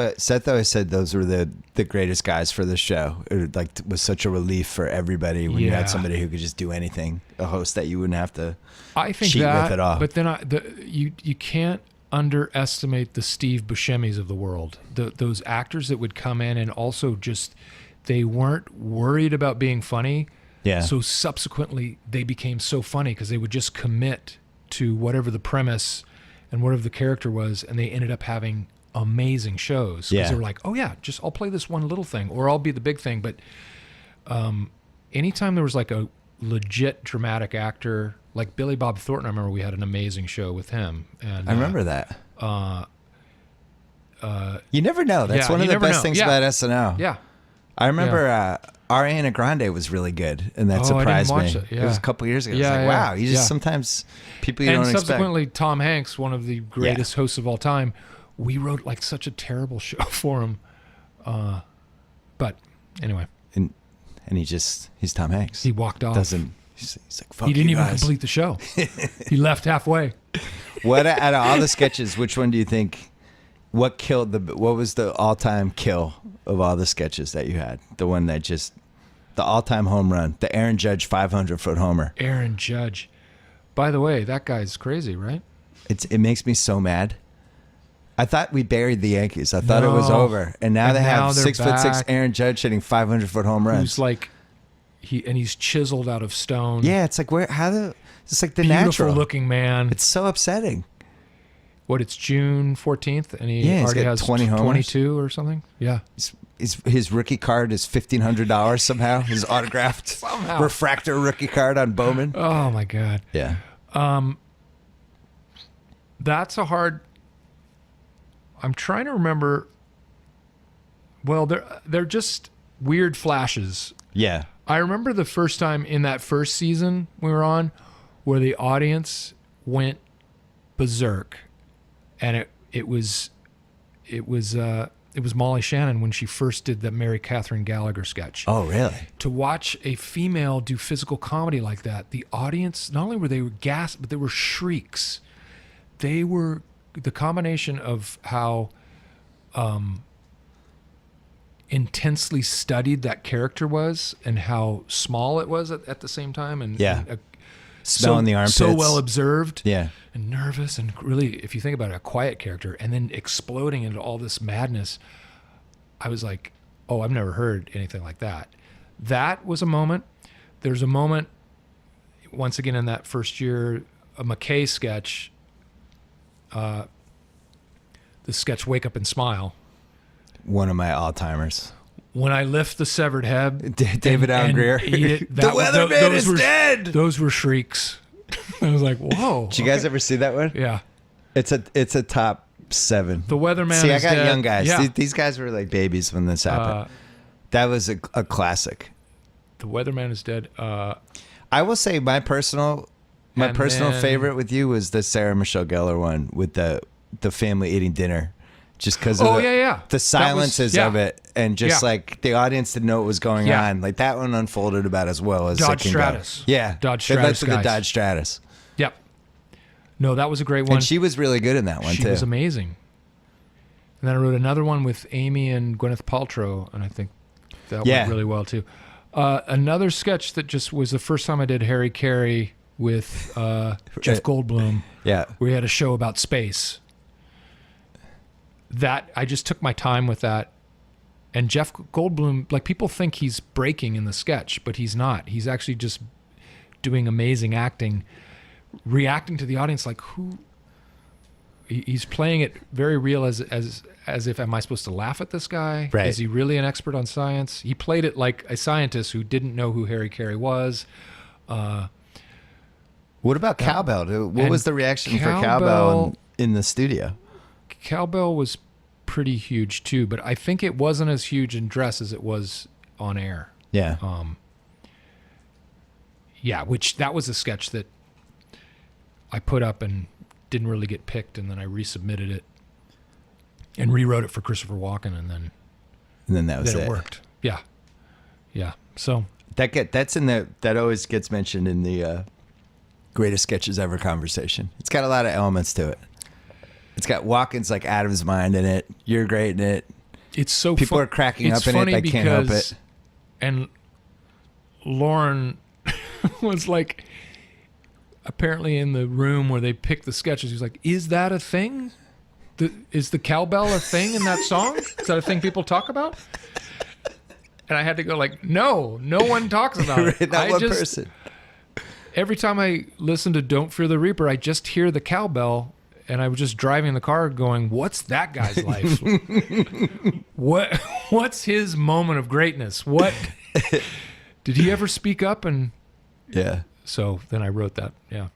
always said those were the greatest guys for the show. It was such a relief for everybody when you had somebody who could just do anything, a host that you wouldn't have to cheat with at all.
But then you can't underestimate the Steve Buscemi's of the world. Those actors that would come in and also just they weren't worried about being funny.
Yeah.
So subsequently, they became so funny because they would just commit to whatever the premise and whatever the character was, and they ended up having amazing shows. Because they were like, oh yeah, just I'll play this one little thing, or I'll be the big thing. But anytime there was like a legit dramatic actor, like Billy Bob Thornton, I remember we had an amazing show with him. And
I remember that. You never know. That's one of the best things about SNL.
Yeah.
I remember Ariana Grande was really good, and that surprised me. It was a couple years ago. I was like, wow, you just sometimes people you don't expect.
And subsequently, Tom Hanks, one of the greatest hosts of all time, we wrote like such a terrible show for him. But anyway.
And he's Tom Hanks.
He walked off.
He's like, fuck you guys.
He didn't even complete the show. He left halfway.
What out of all the sketches, which one do you think? What was the all-time kill of all the sketches that you had? The one that the all-time home run, the Aaron Judge 500-foot homer.
Aaron Judge. By the way, that guy's crazy, right?
It makes me so mad. I thought we buried the Yankees. I thought it was over. And now they have 6'6" Aaron Judge hitting 500-foot home runs.
Who's like, he's chiseled out of stone.
Yeah, it's like it's like the
Beautiful
natural.
Looking man.
It's so upsetting.
What, it's June 14th, and he already has 22 or something? Yeah.
His rookie card is $1,500 somehow. His autographed refractor rookie card on Bowman.
Oh, my God.
Yeah.
That's a hard... I'm trying to remember... Well, they're just weird flashes.
Yeah.
I remember the first time in that first season we were on where the audience went berserk. And it was Molly Shannon when she first did the Mary Catherine Gallagher sketch.
Oh, really?
To watch a female do physical comedy like that, the audience, not only were they gasped, but they were shrieks. They were the combination of how intensely studied that character was and how small it was at the same time. And,
smelling the armpits.
So well observed.
Yeah.
And nervous, and really, if you think about it, a quiet character, and then exploding into all this madness. I was like, oh, I've never heard anything like that. That was a moment. There's a moment, once again in that first year, a McKay sketch, the sketch Wake Up and Smile.
One of my all-timers.
When I lift the severed head.
David Allen Greer.
The
weatherman is dead.
Those were shrieks. I was like, whoa.
Did you guys ever see that one?
Yeah.
It's a top 7.
The weatherman is dead.
See, I got young guys.
Yeah.
These guys were like babies when this happened. That was a classic.
The weatherman is dead.
I will say my personal favorite with you was the Sarah Michelle Gellar one with the family eating dinner. Just because of the silences of it, and just like the audience didn't know what was going on. Like that one unfolded about as well as
Dodge Stratus.
Yeah,
Dodge Stratus.
The Dodge Stratus.
Yep. No, that was a great one.
And she was really good in that one too.
She was amazing. And then I wrote another one with Amy and Gwyneth Paltrow, and I think that went really well too. Another sketch that just was the first time I did Harry Carey with Jeff Goldblum.
Yeah,
we had a show about space. That I just took my time with that, and Jeff Goldblum, like people think he's breaking in the sketch, but he's not. He's actually just doing amazing acting, reacting to the audience like who, he's playing it very real as if, am I supposed to laugh at this guy?
Right.
Is he really an expert on science? He played it like a scientist who didn't know who Harry Carey was.
What about Cowbell? What was the reaction for Cowbell in the studio?
Cowbell was pretty huge too, but I think it wasn't as huge in dress as it was on air.
Yeah.
Yeah, which that was a sketch that I put up and didn't really get picked, and then I resubmitted it and rewrote it for Christopher Walken, and then
that was
it worked. Yeah. So
that always gets mentioned in the greatest sketches ever conversation. It's got a lot of elements to it. It's got Walken's like out of his mind in it. You're great in it.
It's so
people are cracking up in it. They can't help it.
And Lauren was like, apparently in the room where they picked the sketches, he was like, "Is that a thing? Is the cowbell a thing in that song? Is that a thing people talk about?" And I had to go like, no one talks about it.
Not one person.
Every time I listen to Don't Fear the Reaper, I just hear the cowbell, and I was just driving in the car going, what's that guy's life? What's his moment of greatness? What did he ever speak up? And
yeah.
So then I wrote that. Yeah.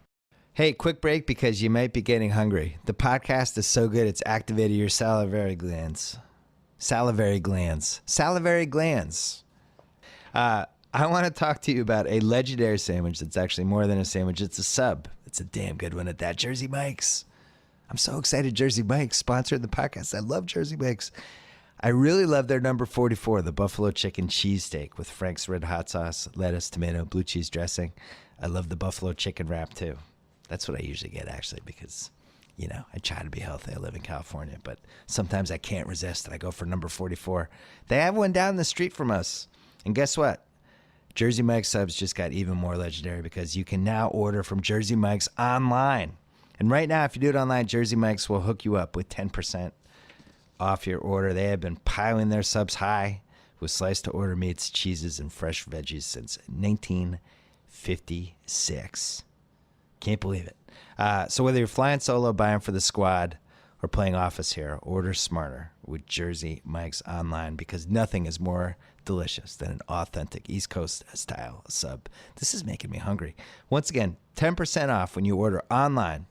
Hey, quick break because you might be getting hungry. The podcast is so good it's activated your salivary glands. Salivary glands. I want to talk to you about a legendary sandwich that's actually more than a sandwich. It's a sub. It's a damn good one at that. Jersey Mike's. I'm so excited Jersey Mike's sponsored the podcast. I love Jersey Mike's. I really love their number 44, the buffalo chicken cheesesteak with Frank's Red Hot Sauce, lettuce, tomato, blue cheese dressing. I love the buffalo chicken wrap too. That's what I usually get actually because, I try to be healthy. I live in California, but sometimes I can't resist and I go for number 44. They have one down the street from us. And guess what? Jersey Mike's subs just got even more legendary because you can now order from Jersey Mike's online. And right now, if you do it online, Jersey Mike's will hook you up with 10% off your order. They have been piling their subs high with sliced-to-order meats, cheeses, and fresh veggies since 1956. Can't believe it. So whether you're flying solo, buying for the squad, or playing Office Hero, order smarter with Jersey Mike's online because nothing is more delicious than an authentic East Coast style sub. This is making me hungry. Once again, 10% off when you order online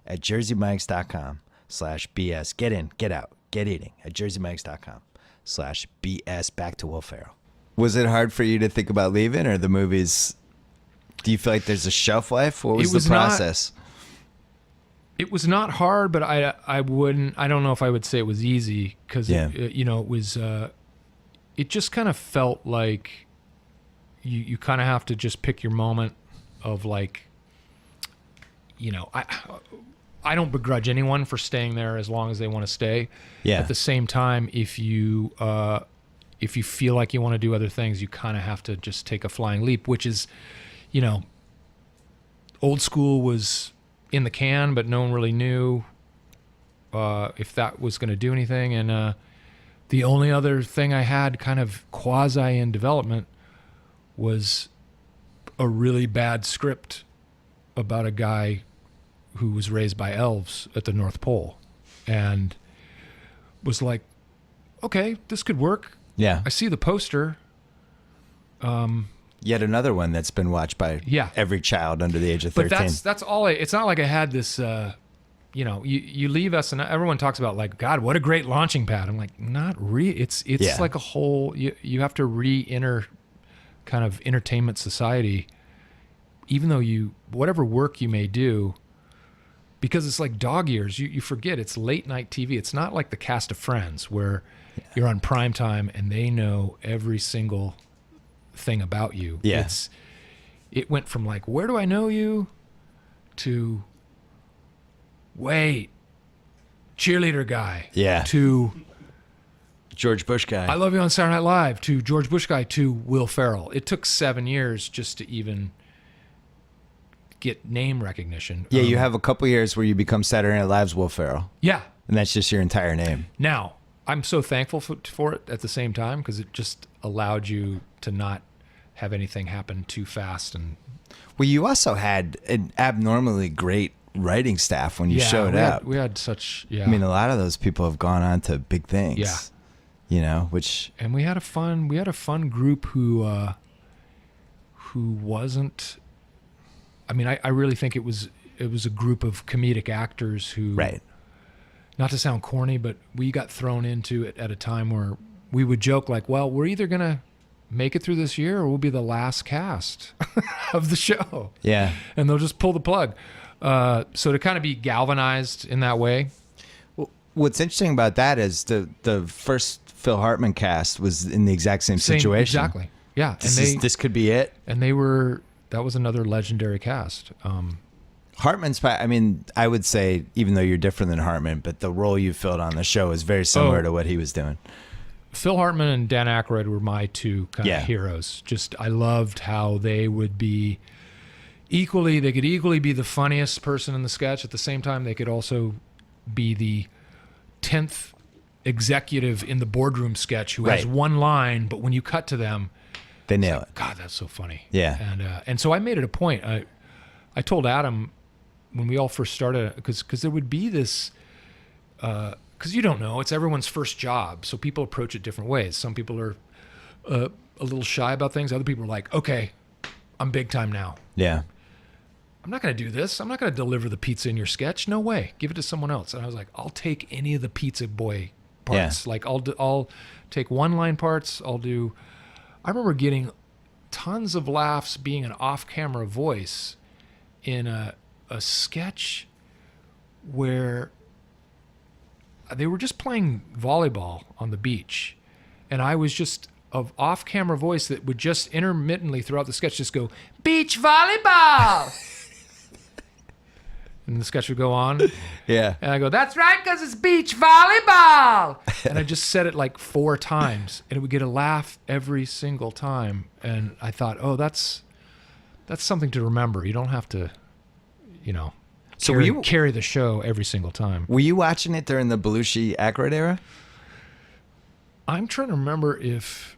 at jerseymikes.com/BS. Get in, get out, get eating at jerseymikes.com/BS. Back to Will Ferrell. Was it hard for you to think about leaving or the movies? Do you feel like there's a shelf life? What was the process?
It was not hard, but I don't know if I would say it was easy because it was it just kind of felt like you kind of have to just pick your moment of like, I don't begrudge anyone for staying there as long as they want to stay. Yeah. At the same time, if you feel like you want to do other things, you kind of have to just take a flying leap, which is, old school was in the can, but no one really knew if that was going to do anything. And the only other thing I had kind of quasi in development was a really bad script about a guy who was raised by elves at the North Pole and was like, okay, this could work.
Yeah.
I see the poster.
Yet another one that's been watched by every child under the age of 13.
But that's all. It's not like I had this. You leave SNL. Everyone talks about like, God, what a great launching pad. I'm like, not really. It's like a whole. You have to re-enter kind of entertainment society, even though whatever work you may do, because it's like dog years. You forget it's late night TV. It's not like the cast of Friends where you're on prime time and they know every single thing about you.
Yeah.
It went from like, where do I know you to wait, cheerleader guy.
Yeah.
To
George Bush guy.
I love you on Saturday Night Live. To George Bush guy. To Will Ferrell. It took 7 years just to even get name recognition.
Yeah, you have a couple years where you become Saturday Night Live's Will Ferrell.
Yeah.
And that's just your entire name.
Now, I'm so thankful for it at the same time because it just allowed you to not have anything happen too fast. And
well, you also had an abnormally great writing staff when you showed
we
up.
We had such,
I mean, a lot of those people have gone on to big things.
Yeah.
You know, which.
And we had a fun group who wasn't, I mean, I really think it was a group of comedic actors who,
Right.
not to sound corny, but we got thrown into it at a time where we would joke like, well, we're either going to make it through this year or we'll be the last cast of the show.
Yeah.
And they'll just pull the plug. So to kind of be galvanized in that way.
Well, what's interesting about that is the first Phil Hartman cast was in the exact same situation.
Exactly. Yeah.
This could be it.
And that was another legendary cast.
Hartman's, I mean, I would say, even though you're different than Hartman, but the role you filled on the show is very similar to what he was doing.
Phil Hartman and Dan Aykroyd were my two kind of
Yeah.
heroes. Just, I loved how they would be they could equally be the funniest person in the sketch. At the same time, they could also be the 10th executive in the boardroom sketch who has
Right.
one line, but when you cut to them,
They nail it.
God, that's so funny.
Yeah.
And so I made it a point. I told Adam when we all first started, because there would be this, because you don't know, it's everyone's first job, so people approach it different ways. Some people are a little shy about things. Other people are like, okay, I'm big time now.
Yeah.
I'm not going to do this. I'm not going to deliver the pizza in your sketch. No way. Give it to someone else. And I was like, I'll take any of the pizza boy parts.
Yeah.
Like I'll take one line parts. I remember getting tons of laughs being an off-camera voice in a sketch where they were just playing volleyball on the beach, and I was just of off-camera voice that would just intermittently throughout the sketch just go, beach volleyball. And the sketch would go on.
Yeah.
And I go, that's right, because it's beach volleyball. And I just said it like 4 times, and it would get a laugh every single time. And I thought, oh, that's something to remember. You don't have to,
So
carry the show every single time.
Were you watching it during the Belushi Aykroyd era?
I'm trying to remember if...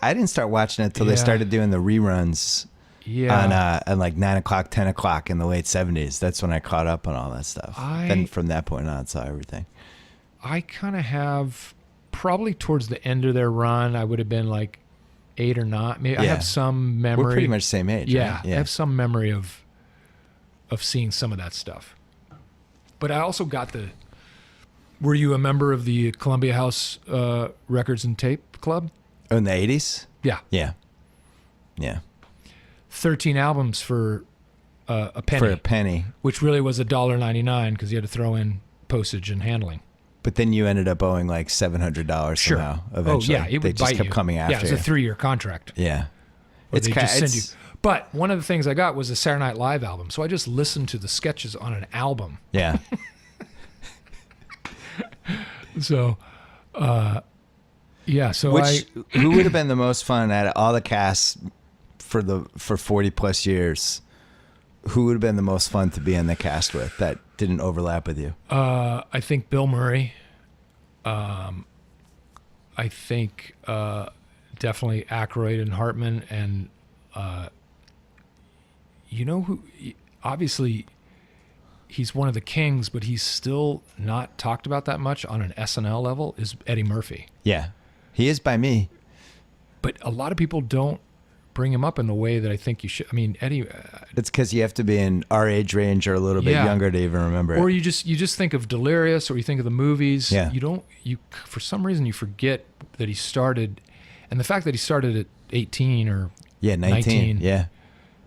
I didn't start watching it until they started doing the reruns on like 9 o'clock, 10 o'clock in the late 70s. That's when I caught up on all that stuff. Then from that point on, saw everything.
I kind of have, probably towards the end of their run, I would have been like 8 or 9. Maybe I have some memory.
We're pretty much the same age.
Yeah,
right?
I have some memory of seeing some of that stuff. But I also got were you a member of the Columbia House Records and Tape Club?
Oh, in the 80s?
Yeah.
Yeah. Yeah.
13 albums for a penny.
For a penny.
Which really was $1.99 because you had to throw in postage and handling.
But then you ended up owing like $700 somehow eventually.
Oh, yeah. It
they
would
just
bite
kept
you.
coming after
you. Yeah, it was a 3-year contract.
Yeah.
Or they just send you. But one of the things I got was a Saturday Night Live album. So I just listened to the sketches on an album.
Yeah.
So, yeah. So
who would have been the most fun out of all the casts for 40 plus years? Who would have been the most fun to be in the cast with that didn't overlap with you?
I think Bill Murray. I think definitely Aykroyd and Hartman, and who? Obviously, he's one of the kings, but he's still not talked about that much on an SNL level. Is Eddie Murphy?
Yeah, he is by me.
But a lot of people don't bring him up in the way that I think you should. I mean, Eddie.
It's because you have to be in our age range or a little bit younger to even remember
or
it.
you just think of Delirious, or you think of the movies.
Yeah.
You for some reason you forget that he started, and the fact that he started at 18 or
19. Yeah,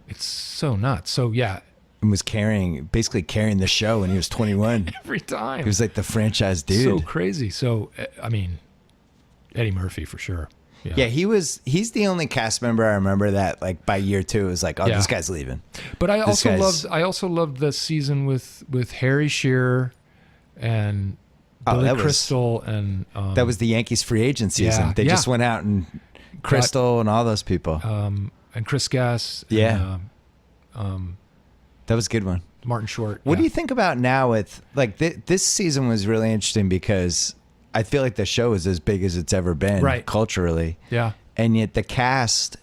it's so nuts. So yeah,
and was basically carrying the show when he was 21.
every time
He was like the franchise dude.
So crazy. So I mean, Eddie Murphy for sure.
Yeah, he's the only cast member I remember that like by year 2 it was like, oh, this guy's leaving.
But I also loved the season with Harry Shearer and Billy Crystal and
that was the Yankees free agent season.
Yeah,
They just went out and Crystal and all those people.
And Chris Gass.
Yeah.
And,
that was a good one.
Martin Short.
What do you think about now with like this season was really interesting because I feel like the show is as big as it's ever been culturally.
Yeah.
And yet the cast,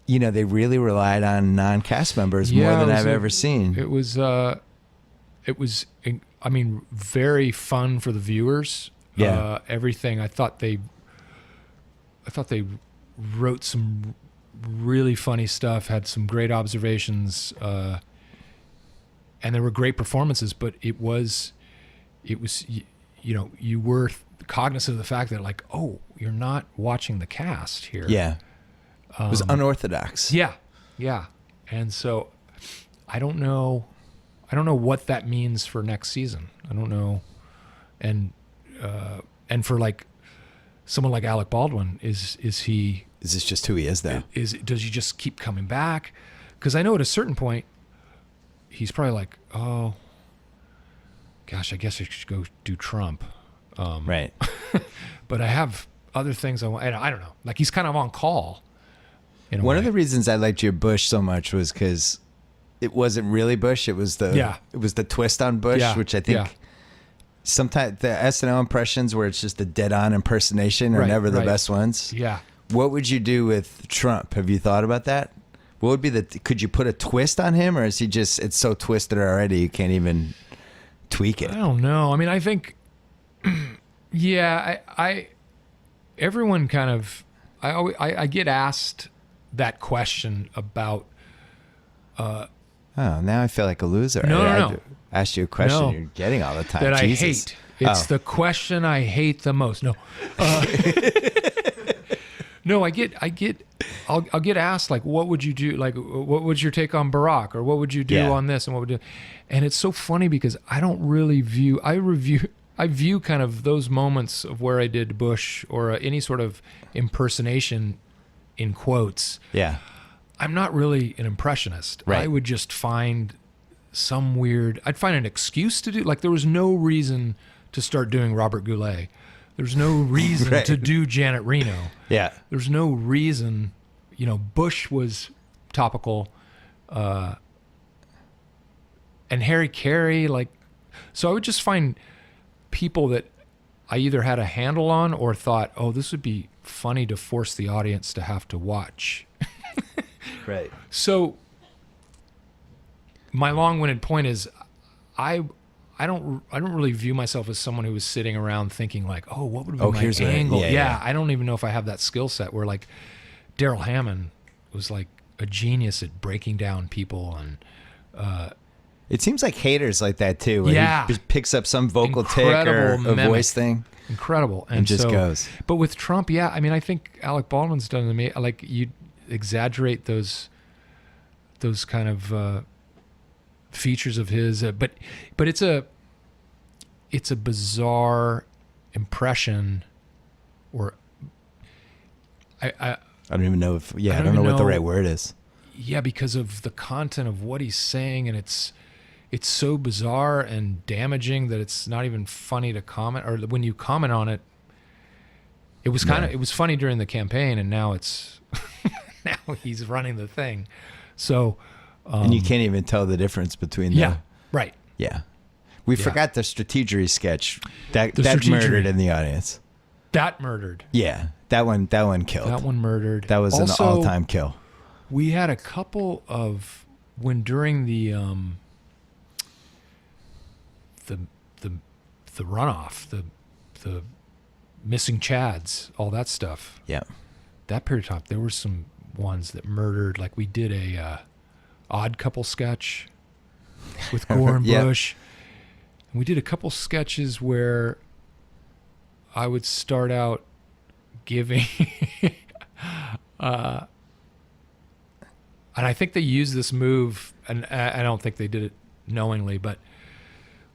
they really relied on non-cast members more than I've ever seen.
It was it was, I mean, very fun for the viewers.
Yeah.
Everything. I thought they wrote some really funny stuff, had some great observations, and there were great performances. But it was, you were cognizant of the fact that, like, oh, you're not watching the cast here.
Yeah. It was unorthodox.
Yeah. And so I don't know what that means for next season. I don't know. And for like someone like Alec Baldwin, is
this just who he is though?
Does he just keep coming back? Because I know at a certain point he's probably like, oh gosh, I guess I should go do Trump.
Right.
But I have other things I want. I don't know. Like, he's kind of on call.
One of the reasons I liked your Bush so much was because it wasn't really Bush. It was the twist on Bush, which I think sometimes the SNL impressions where it's just a dead-on impersonation are never the best ones.
Yeah.
What would you do with Trump? Have you thought about that? What would be could you put a twist on him, or is he just, it's so twisted already you can't even tweak it?
I don't know. I mean, I think, everyone kind of, I get asked that question about.
Oh, now I feel like a loser.
No.
I asked you a question you're getting all the time.
That
Jesus.
I hate. It's the question I hate the most. No. No, I'll get asked, like, what would you do? Like, what was your take on Barack, or what would you do on this, and what would you? And it's so funny because I don't really I view kind of those moments of where I did Bush or any sort of impersonation, in quotes.
Yeah.
I'm not really an impressionist.
Right.
I would just find I'd find an excuse to do, like, there was no reason to start doing Robert Goulet. There's no reason to do Janet Reno.
Yeah.
There's no reason, Bush was topical, and Harry Carey, like, so I would just find people that I either had a handle on or thought, oh, this would be funny to force the audience to have to watch.
Right.
So my long-winded point is, I don't really view myself as someone who was sitting around thinking, like, oh, what would be my angle? I don't even know if I have that skill set where, like, Daryl Hammond was like a genius at breaking down people, and
it seems like haters like that too. He just picks up some vocal tick or a voice thing.
Incredible.
And just goes.
But with Trump, I mean, I think Alec Baldwin's done to me, like, you exaggerate those kind of features of his, but it's a bizarre impression, or I
don't even know if I don't know what the right word is.
Yeah, because of the content of what he's saying, and it's so bizarre and damaging that it's not even funny to comment, or when you comment on it. It was it was funny during the campaign, and now it's now he's running the thing. So
and you can't even tell the difference between
Yeah.
We forgot the Strategery sketch that
Strategery.
murdered in the audience.
That murdered.
Yeah, that one killed.
That one murdered.
That was
also,
an all-time kill.
We had a couple of during the runoff, the missing Chads, all that stuff.
Yeah.
That period of time, there were some ones that murdered. Like, we did a Odd Couple sketch with Gore and Bush. And we did a couple sketches where I would start out giving and I think they used this move, and I don't think they did it knowingly, but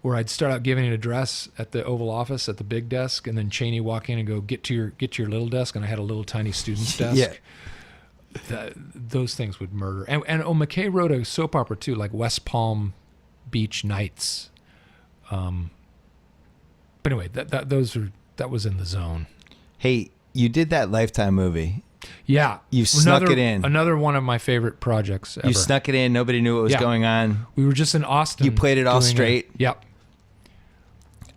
where I'd start out giving an address at the Oval Office at the big desk, and then Cheney walk in and go, get to your little desk, and I had a little tiny student's desk. Those things would murder. And McKay wrote a soap opera too, like West Palm Beach Nights. But anyway, that was in the zone.
Hey, you did that Lifetime movie.
Yeah.
You snuck it in.
Another one of my favorite projects ever.
You snuck it in. Nobody knew what was going on.
We were just in Austin.
You played it all straight.
Yep.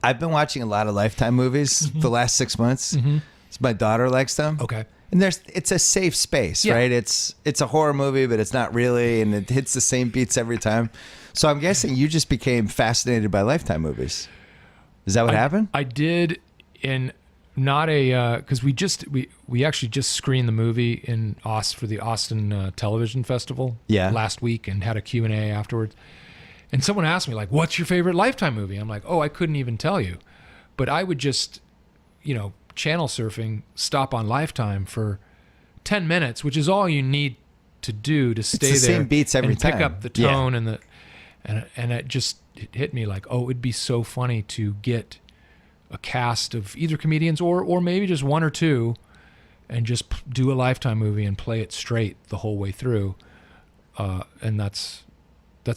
I've been watching a lot of Lifetime movies the last 6 months. Mm-hmm. My daughter likes them.
Okay.
And it's a safe space, right? It's a horror movie, but it's not really, and it hits the same beats every time. So I'm guessing you just became fascinated by Lifetime movies. Is that what happened?
I did in not a because we actually just screened the movie in for the Austin Television Festival last week and had a Q&A afterwards. And someone asked me, like, what's your favorite Lifetime movie? I'm like, oh, I couldn't even tell you. But I would just, channel surfing, stop on Lifetime for 10 minutes, which is all you need to do to stay
it's the
there.
Same beats every
and
time.
Pick up the tone and it hit me like, oh, it'd be so funny to get a cast of either comedians or maybe just one or two and just do a Lifetime movie and play it straight the whole way through. And that's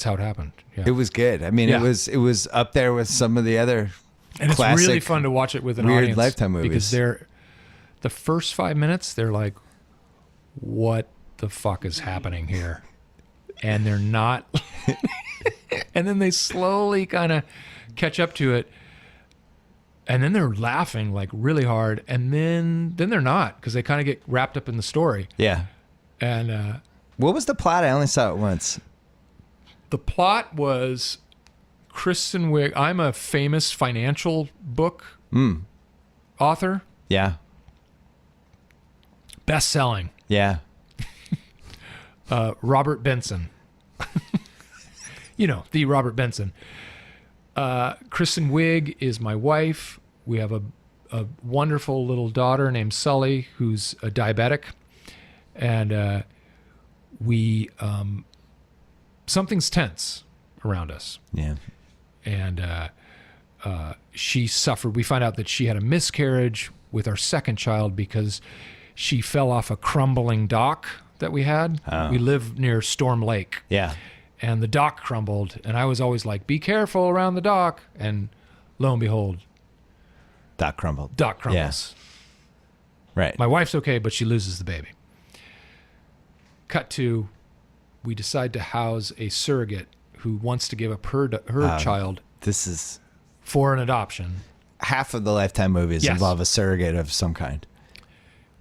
how it happened. Yeah.
It was good. I mean, it was up there with some of the other
and
classic,
it's really fun to watch it with an
weird
audience
Lifetime movies.
Because the first 5 minutes, they're like, what the fuck is happening here? And they're not. And then they slowly kind of catch up to it. And then they're laughing like really hard. And then they're not, because they kind of get wrapped up in the story.
Yeah.
And
what was the plot? I only saw it once.
the plot was Kristen Wiig. I'm a famous financial book author.
Yeah.
Best-selling.
Yeah.
Robert Benson. You know, the Robert Benson. Kristen Wiig is my wife. We have a wonderful little daughter named Sully, who's a diabetic. And we something's tense around us.
Yeah.
And she suffered. We find out that she had a miscarriage with our second child because she fell off a crumbling dock that we had.
Oh.
We live near Storm Lake.
Yeah.
And the dock crumbled. And I was always like, be careful around the dock. And lo and behold,
Dock crumbled.
dock crumbles.
Yeah. Right.
My wife's okay, but she loses the baby. Cut to, we decide to house a surrogate who wants to give up her child
This is
for an adoption.
half of the Lifetime movies
Yes.
involve a surrogate of some kind.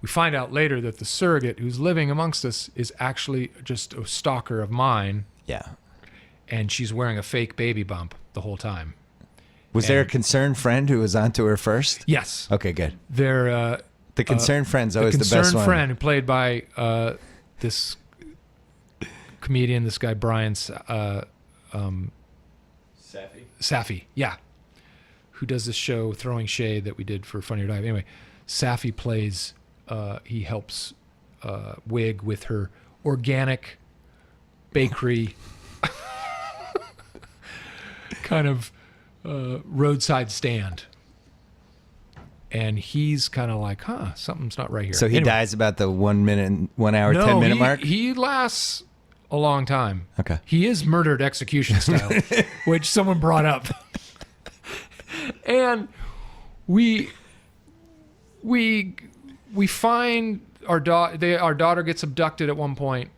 We find out later that the surrogate who's living amongst us is actually just a stalker of mine,
Yeah.
and she's wearing a fake baby bump the whole time.
Was there a concerned friend who was onto her first?
Yes.
Okay, good.
They're
The concerned friend's
the
always the best
concerned
one.
friend, played by this comedian, this guy Brian Safi, yeah, who does this show Throwing Shade that we did for Funny or Die. Anyway, Safi plays. He helps Wig with her organic bakery, kind of roadside stand. And he's kind of like, something's not right here.
So he
Anyway.
dies about the 1 minute, 1 hour, 10-minute mark?
He lasts a long time.
Okay.
He is murdered execution style, which someone brought up. And we find our daughter gets abducted at one point.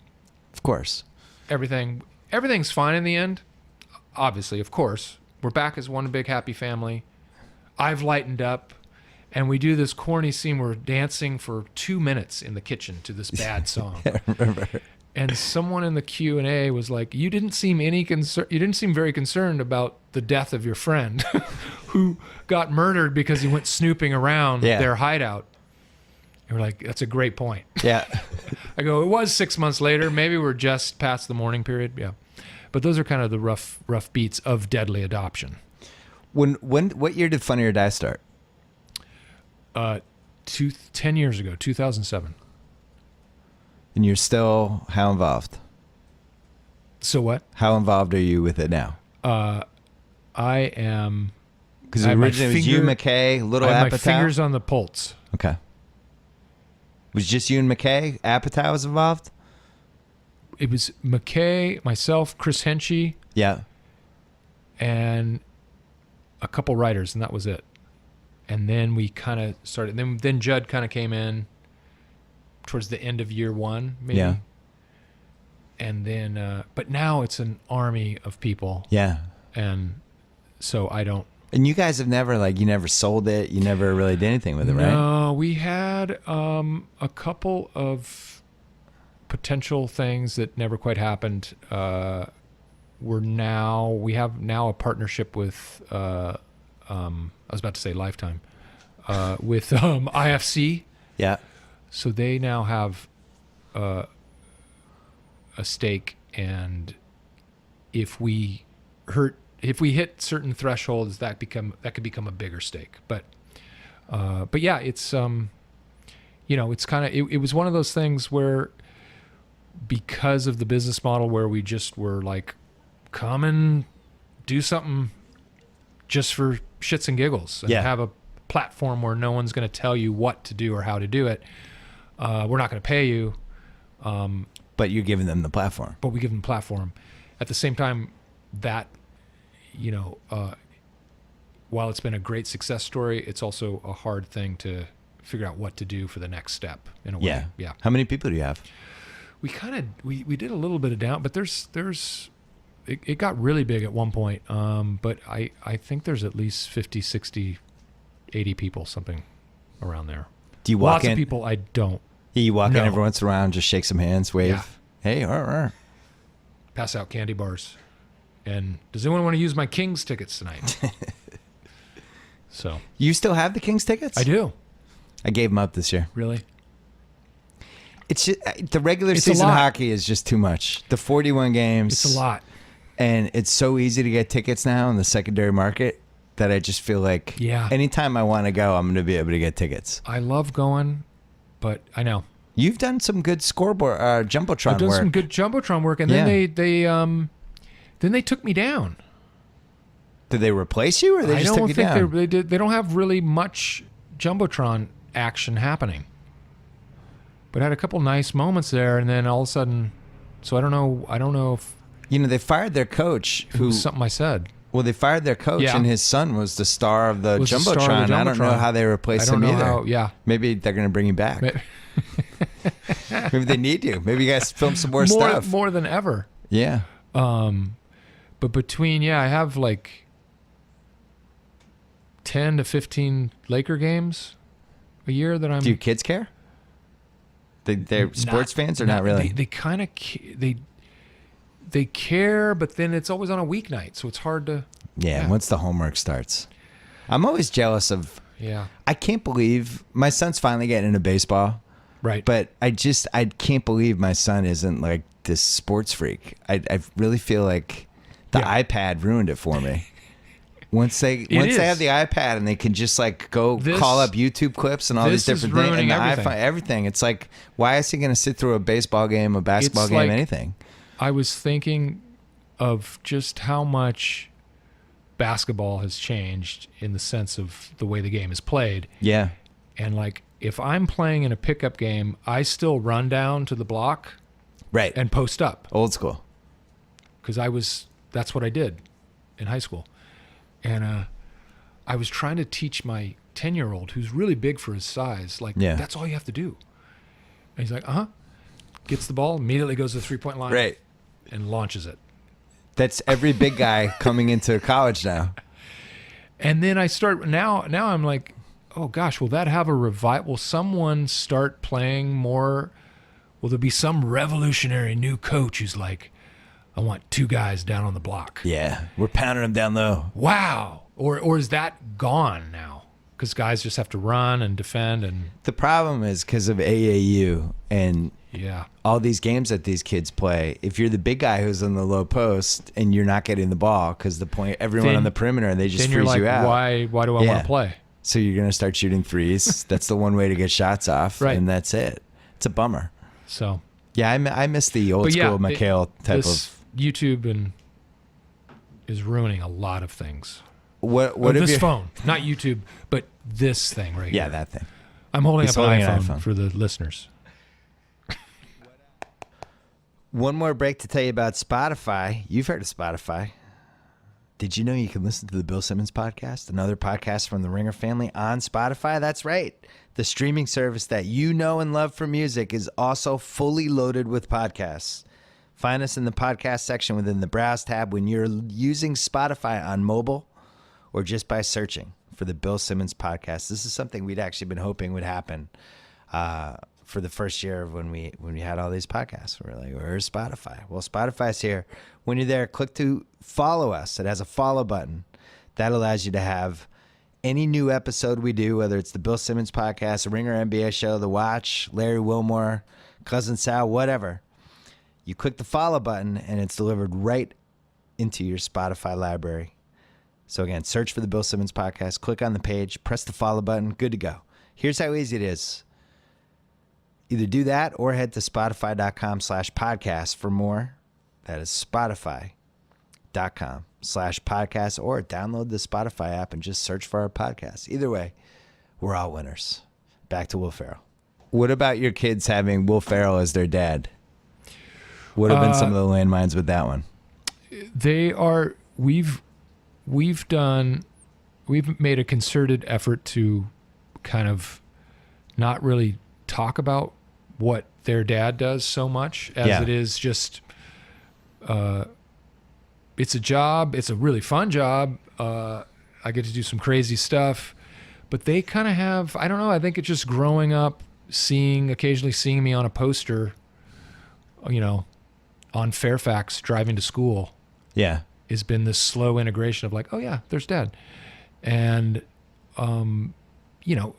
Of course.
Everything's fine in the end. Obviously, of course. We're back as one big happy family. I've lightened up. And we do this corny scene where we're dancing for 2 minutes in the kitchen to this bad song.
I remember.
And someone in the Q&A was like, you didn't seem very concerned about the death of your friend who got murdered because he went snooping around their hideout. And we're like, that's a great point.
Yeah.
I go, it was 6 months later. Maybe we're just past the mourning period. Yeah. But those are kind of the rough beats of Deadly Adoption.
What year did Funny or Die start?
10 years ago, 2007.
And you're still how involved?
So what?
How involved are you with it now?
I am.
Because
I have my
originally it was you,
finger-
McKay, Little
I have my
Apatow.
fingers on the pulse.
Okay. Was it just you and McKay? Apatow was involved?
It was McKay, myself, Chris Henchy,
Yeah.
and a couple writers, and that was it. And then we kind of started. Then Judd kind of came in towards the end of year one, maybe.
Yeah.
And then, but now it's an army of people,
Yeah.
and so I don't.
And you guys have never, you never sold it. You never really did anything with it, right?
No, we had a couple of potential things that never quite happened. we have now a partnership with I was about to say Lifetime with IFC.
Yeah.
So they now have a stake, and if we hit certain thresholds, that could become a bigger stake. But yeah, it's it's kind of it was one of those things where, because of the business model where we just were like, come and do something just for shits and giggles, and have a platform where no one's going to tell you what to do or how to do it. We're not going to pay you.
But you're giving them the platform.
But we give them the platform. At the same time, that, while it's been a great success story, it's also a hard thing to figure out what to do for the next step in a way. Yeah.
How many people do you have?
We we did a little bit of down, but it got really big at one point. But I think there's at least 50, 60, 80 people, something around there.
Do you walk
Lots
in?
of people I don't.
Yeah, you walk in
No.
every once in a while and just shake some hands, wave.
Yeah.
Hey,
Pass out candy bars. And does anyone want to use my Kings tickets tonight? So
You still have the Kings tickets?
I do.
I gave them up this year.
Really?
It's just, the regular
It's a
season
lot.
hockey is just too much. The 41 games.
It's a lot.
And it's so easy to get tickets now in the secondary market that I just feel like anytime I want to go, I'm going to be able to get tickets.
I love going, but I know.
You've done some good scoreboard, Jumbotron
I've done
work.
some good Jumbotron work, and then they took me down.
Did they replace you, or they just took you down?
They don't have really much Jumbotron action happening. But I had a couple nice moments there, and then all of a sudden, so I don't know if
they fired their coach.
it was something I said.
Well, they fired their coach,
Yeah.
and his son was the star of the
Was the
Jumbotron.
star of the
I don't know
Jumbotron.
how they replaced him either.
Yeah.
Maybe they're going to bring you back. Maybe they need you. Maybe you guys film some more stuff.
More than ever.
Yeah.
But between, I have like 10 to 15 Laker games a year that I'm...
Do your kids care? They're sports fans or not really?
They kind of... They care, but then it's always on a weeknight, so it's hard to...
Yeah, once the homework starts. I'm always jealous of...
Yeah.
I can't believe... My son's finally getting into baseball.
Right.
But I can't believe my son isn't like this sports freak. I really feel like the iPad ruined it for me. Once they have the iPad and they can just like go call up YouTube clips and all these different things and the iPhone, everything. It's like, why is he going to sit through a baseball game, a basketball game, anything?
I was thinking of just how much basketball has changed in the sense of the way the game is played.
Yeah.
And like, if I'm playing in a pickup game, I still run down to the block,
right,
and post up.
Old school.
Because that's what I did in high school, and I was trying to teach my 10-year-old, who's really big for his size, like that's all you have to do. And he's like, gets the ball, immediately goes to the 3-point line,
right,
and launches it.
That's every big guy coming into college now.
And then I start now I'm like, oh gosh, will that have a revival? Will someone start playing more? Will there be some revolutionary new coach who's like, I want 2 guys down on the block?
Yeah, we're pounding them down low.
Wow. Or is that gone now? Because guys just have to run and defend. And
the problem is because of AAU and all these games that these kids play. If you're the big guy who's in the low post and you're not getting the ball because everyone on the perimeter, they just freeze you out.
Why do I want to play?
So you're going to start shooting threes. That's the one way to get shots off, and that's it. It's a bummer.
So
yeah, I miss the old school McHale type of
YouTube is ruining a lot of things.
What
this phone, not YouTube, but this thing right here.
Yeah, that thing.
I'm holding up an iPhone for the listeners.
One more break to tell you about Spotify. You've heard of Spotify. Did you know you can listen to the Bill Simmons podcast, another podcast from the Ringer family, on Spotify? That's right. The streaming service that you know and love for music is also fully loaded with podcasts. Find us in the podcast section within the Browse tab when you're using Spotify on mobile or just by searching for the Bill Simmons podcast. This is something we'd actually been hoping would happen for the first year of when we had all these podcasts. We're like, where's Spotify? Well, Spotify's here. When you're there, click to follow us. It has a follow button. That allows you to have any new episode we do, whether it's the Bill Simmons podcast, the Ringer NBA show, The Watch, Larry Wilmore, Cousin Sal, whatever. You click the follow button, and it's delivered right into your Spotify library. So again, search for the Bill Simmons podcast, click on the page, press the follow button, good to go. Here's how easy it is. Either do that or head to spotify.com/podcast for more. That is spotify.com/podcast, or download the Spotify app and just search for our podcast. Either way, we're all winners. Back to Will Ferrell. What about your kids having Will Ferrell as their dad? What have been some of the landmines with that one?
We've made a concerted effort to kind of not really talk about what their dad does so much as it is just it's a job. It's a really fun job. I get to do some crazy stuff, but they kind of have, I don't know, I think it's just growing up, occasionally seeing me on a poster, on Fairfax driving to school.
Yeah.
Has been this slow integration of like, oh yeah, there's dad. And,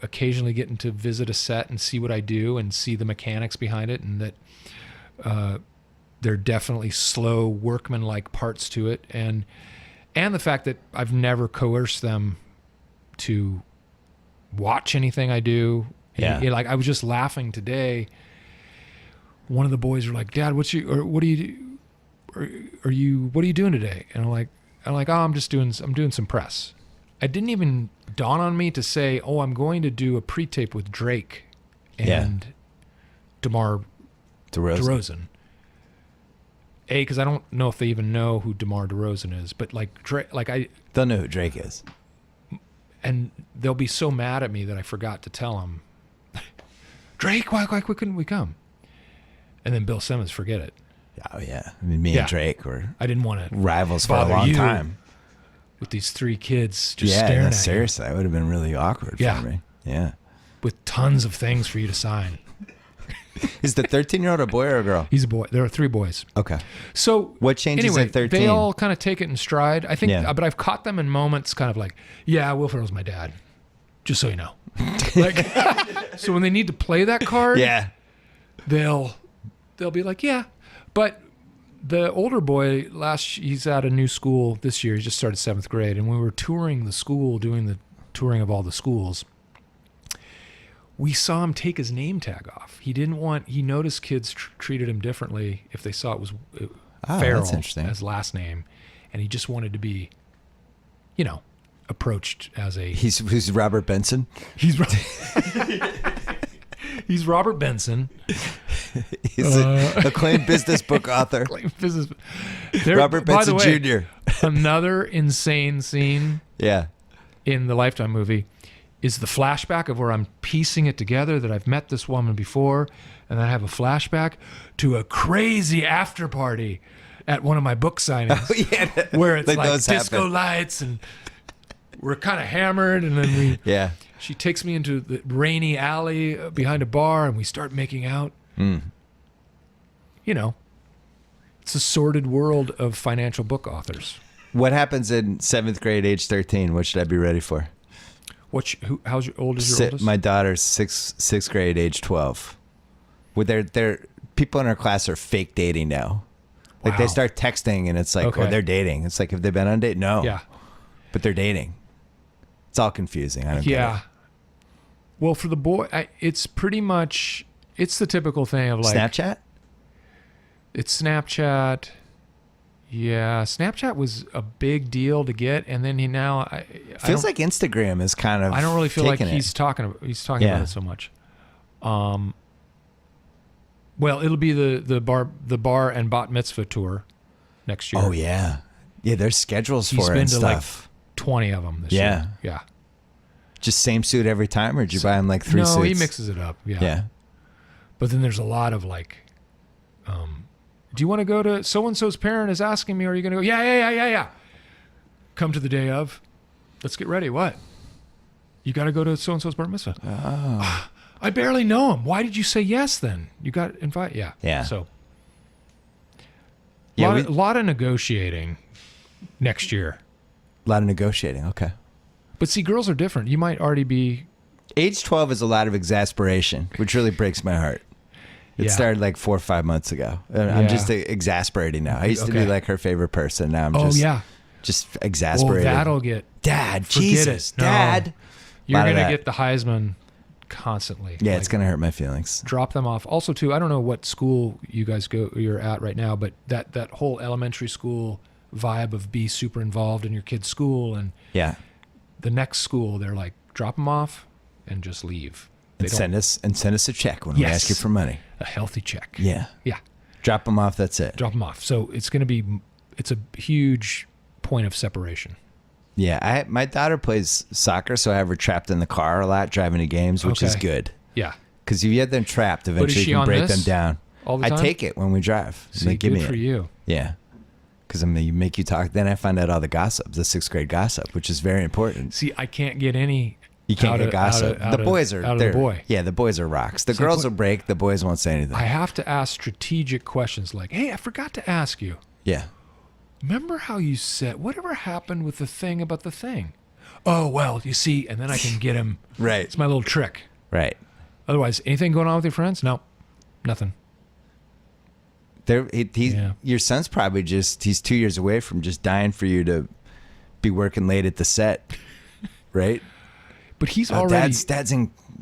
occasionally getting to visit a set and see what I do and see the mechanics behind it, and that there are definitely slow workman-like parts to it. And the fact that I've never coerced them to watch anything I do.
Yeah.
Like I was just laughing today. One of the boys were like, Dad, what are you doing today? And I'm like, oh, I'm doing some press. It didn't even dawn on me to say, oh, I'm going to do a pre-tape with Drake and DeMar DeRozan. Because I don't know if they even know who DeMar DeRozan is, but like Drake,
they'll know who Drake is,
and they'll be so mad at me that I forgot to tell them, Drake, why couldn't we come? And then Bill Simmons, forget it.
Oh yeah, I mean, me and Drake were.
I didn't want to
rivals for a long time.
With these three kids just staring at you.
Seriously, that would have been really awkward for me. Yeah.
With tons of things for you to sign.
Is the 13-year-old a boy or a girl?
He's a boy. There are three boys.
Okay.
So
what changes at 13?
They all kind of take it in stride. I think, but I've caught them in moments kind of like, yeah, Will Ferrell's my dad. Just so you know. Like, so when they need to play that card, they'll be like, yeah. But the older boy, he's at a new school this year. He just started 7th grade. And when we were touring the school, doing the touring of all the schools, we saw him take his name tag off. He noticed kids treated him differently if they saw it was Ferrell as last name. And he just wanted to be, approached as a...
He's Robert Benson?
He's Robert Benson.
He's an acclaimed business book author. Robert Benson Jr.
Another insane scene in the Lifetime movie is the flashback of where I'm piecing it together that I've met this woman before, and then I have a flashback to a crazy after party at one of my book signings where it's like disco lights, and we're kind of hammered, and then she takes me into the rainy alley behind a bar, and we start making out. It's a sordid world of financial book authors.
What happens in 7th grade, age 13? What should I be ready for?
How's your oldest?
My daughter's sixth grade, age 12. With their people in our class are fake dating now. Like they start texting, and it's like, oh, they're dating. It's like, have they been on a date? No.
Yeah.
But they're dating. It's all confusing. I don't get it.
Well, for the boy, it's pretty much, it's the typical thing of like...
Snapchat?
It's Snapchat. Yeah, Snapchat was a big deal to get, and then
feels like Instagram is kind of...
I don't really feel like he's talking about it so much. Well, it'll be the bar and bat mitzvah tour next year.
Oh yeah, there's schedules for it and stuff. Like
20 of them this year. Yeah.
Just same suit every time, or did you buy him like 3 suits?
No, he mixes it up. Yeah. But then there's a lot of like, do you want to go to so-and-so's parent is asking me, are you going to go? Yeah. Come to the day of. Let's get ready. What? You got to go to so-and-so's bar mitzvah. I barely know him. Why did you say yes then? You got invited. Yeah.
Yeah.
So
Yeah,
a lot of negotiating next year.
A lot of negotiating. Okay.
But see, girls are different. You might already be.
Age 12 is a lot of exasperation, which really breaks my heart. It started like 4 or 5 months ago. I'm just exasperating now. I used to be like her favorite person. Now I'm just exasperated.
Oh, that'll get.
Dad,
Forget
Jesus,
it. No.
Dad.
You're going to get the Heisman constantly.
Yeah, it's going to hurt my feelings.
Drop them off. Also, too, I don't know what school you're at right now, but that whole elementary school vibe of be super involved in your kid's school, and the next school, they're like, drop them off and just leave.
And send us a check when we ask you for money.
A healthy check.
Yeah.
Yeah.
Drop them off. That's it.
Drop them off. So it's a huge point of separation.
Yeah. My daughter plays soccer, so I have her trapped in the car a lot, driving to games, which is good.
Yeah.
Because if you get them trapped, eventually you can break them down.
All the time?
I take it when we drive.
See,
give
good
me
for you.
Yeah. Because make you talk. Then I find out all the gossip, the 6th grade gossip, which is very important.
See, I can't get any.
You can't get gossip. The boys are
out of the boy.
Yeah, the boys are rocks. The girls will break. The boys won't say anything.
I have to ask strategic questions like, "Hey, I forgot to ask you.
Yeah.
Remember how you said whatever happened with the thing about the thing? Oh well, you see, and then I can get him.
Right.
It's my little trick.
Right.
Otherwise, anything going on with your friends? No, nothing.
Your son's probably he's 2 years away from just dying for you to be working late at the set, right?
But he's already...
Dad's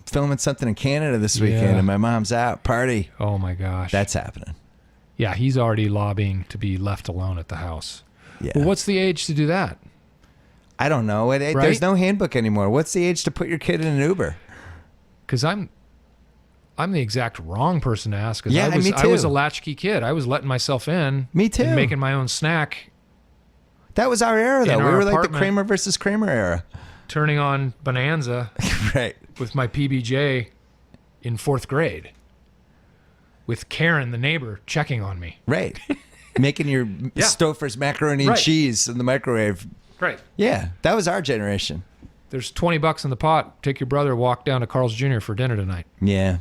filming something in Canada this weekend, and my mom's out, party.
Oh, my gosh.
That's happening.
Yeah, he's already lobbying to be left alone at the house.
Yeah.
Well, what's the age to do that?
I don't know. There's no handbook anymore. What's the age to put your kid in an Uber?
Because I'm the exact wrong person to ask.
Yeah, me too.
I was a latchkey kid. I was letting myself in.
Me too.
And making my own snack.
That was our era, though. We were like the
apartment.
Kramer versus Kramer era.
Turning on Bonanza
right.
with my PBJ in 4th grade with Karen, the neighbor, checking on me.
Right. Making your Stouffer's macaroni and cheese in the microwave.
Right.
Yeah, that was our generation.
There's $20 in the pot. Take your brother, walk down to Carl's Jr. for dinner tonight.
Yeah.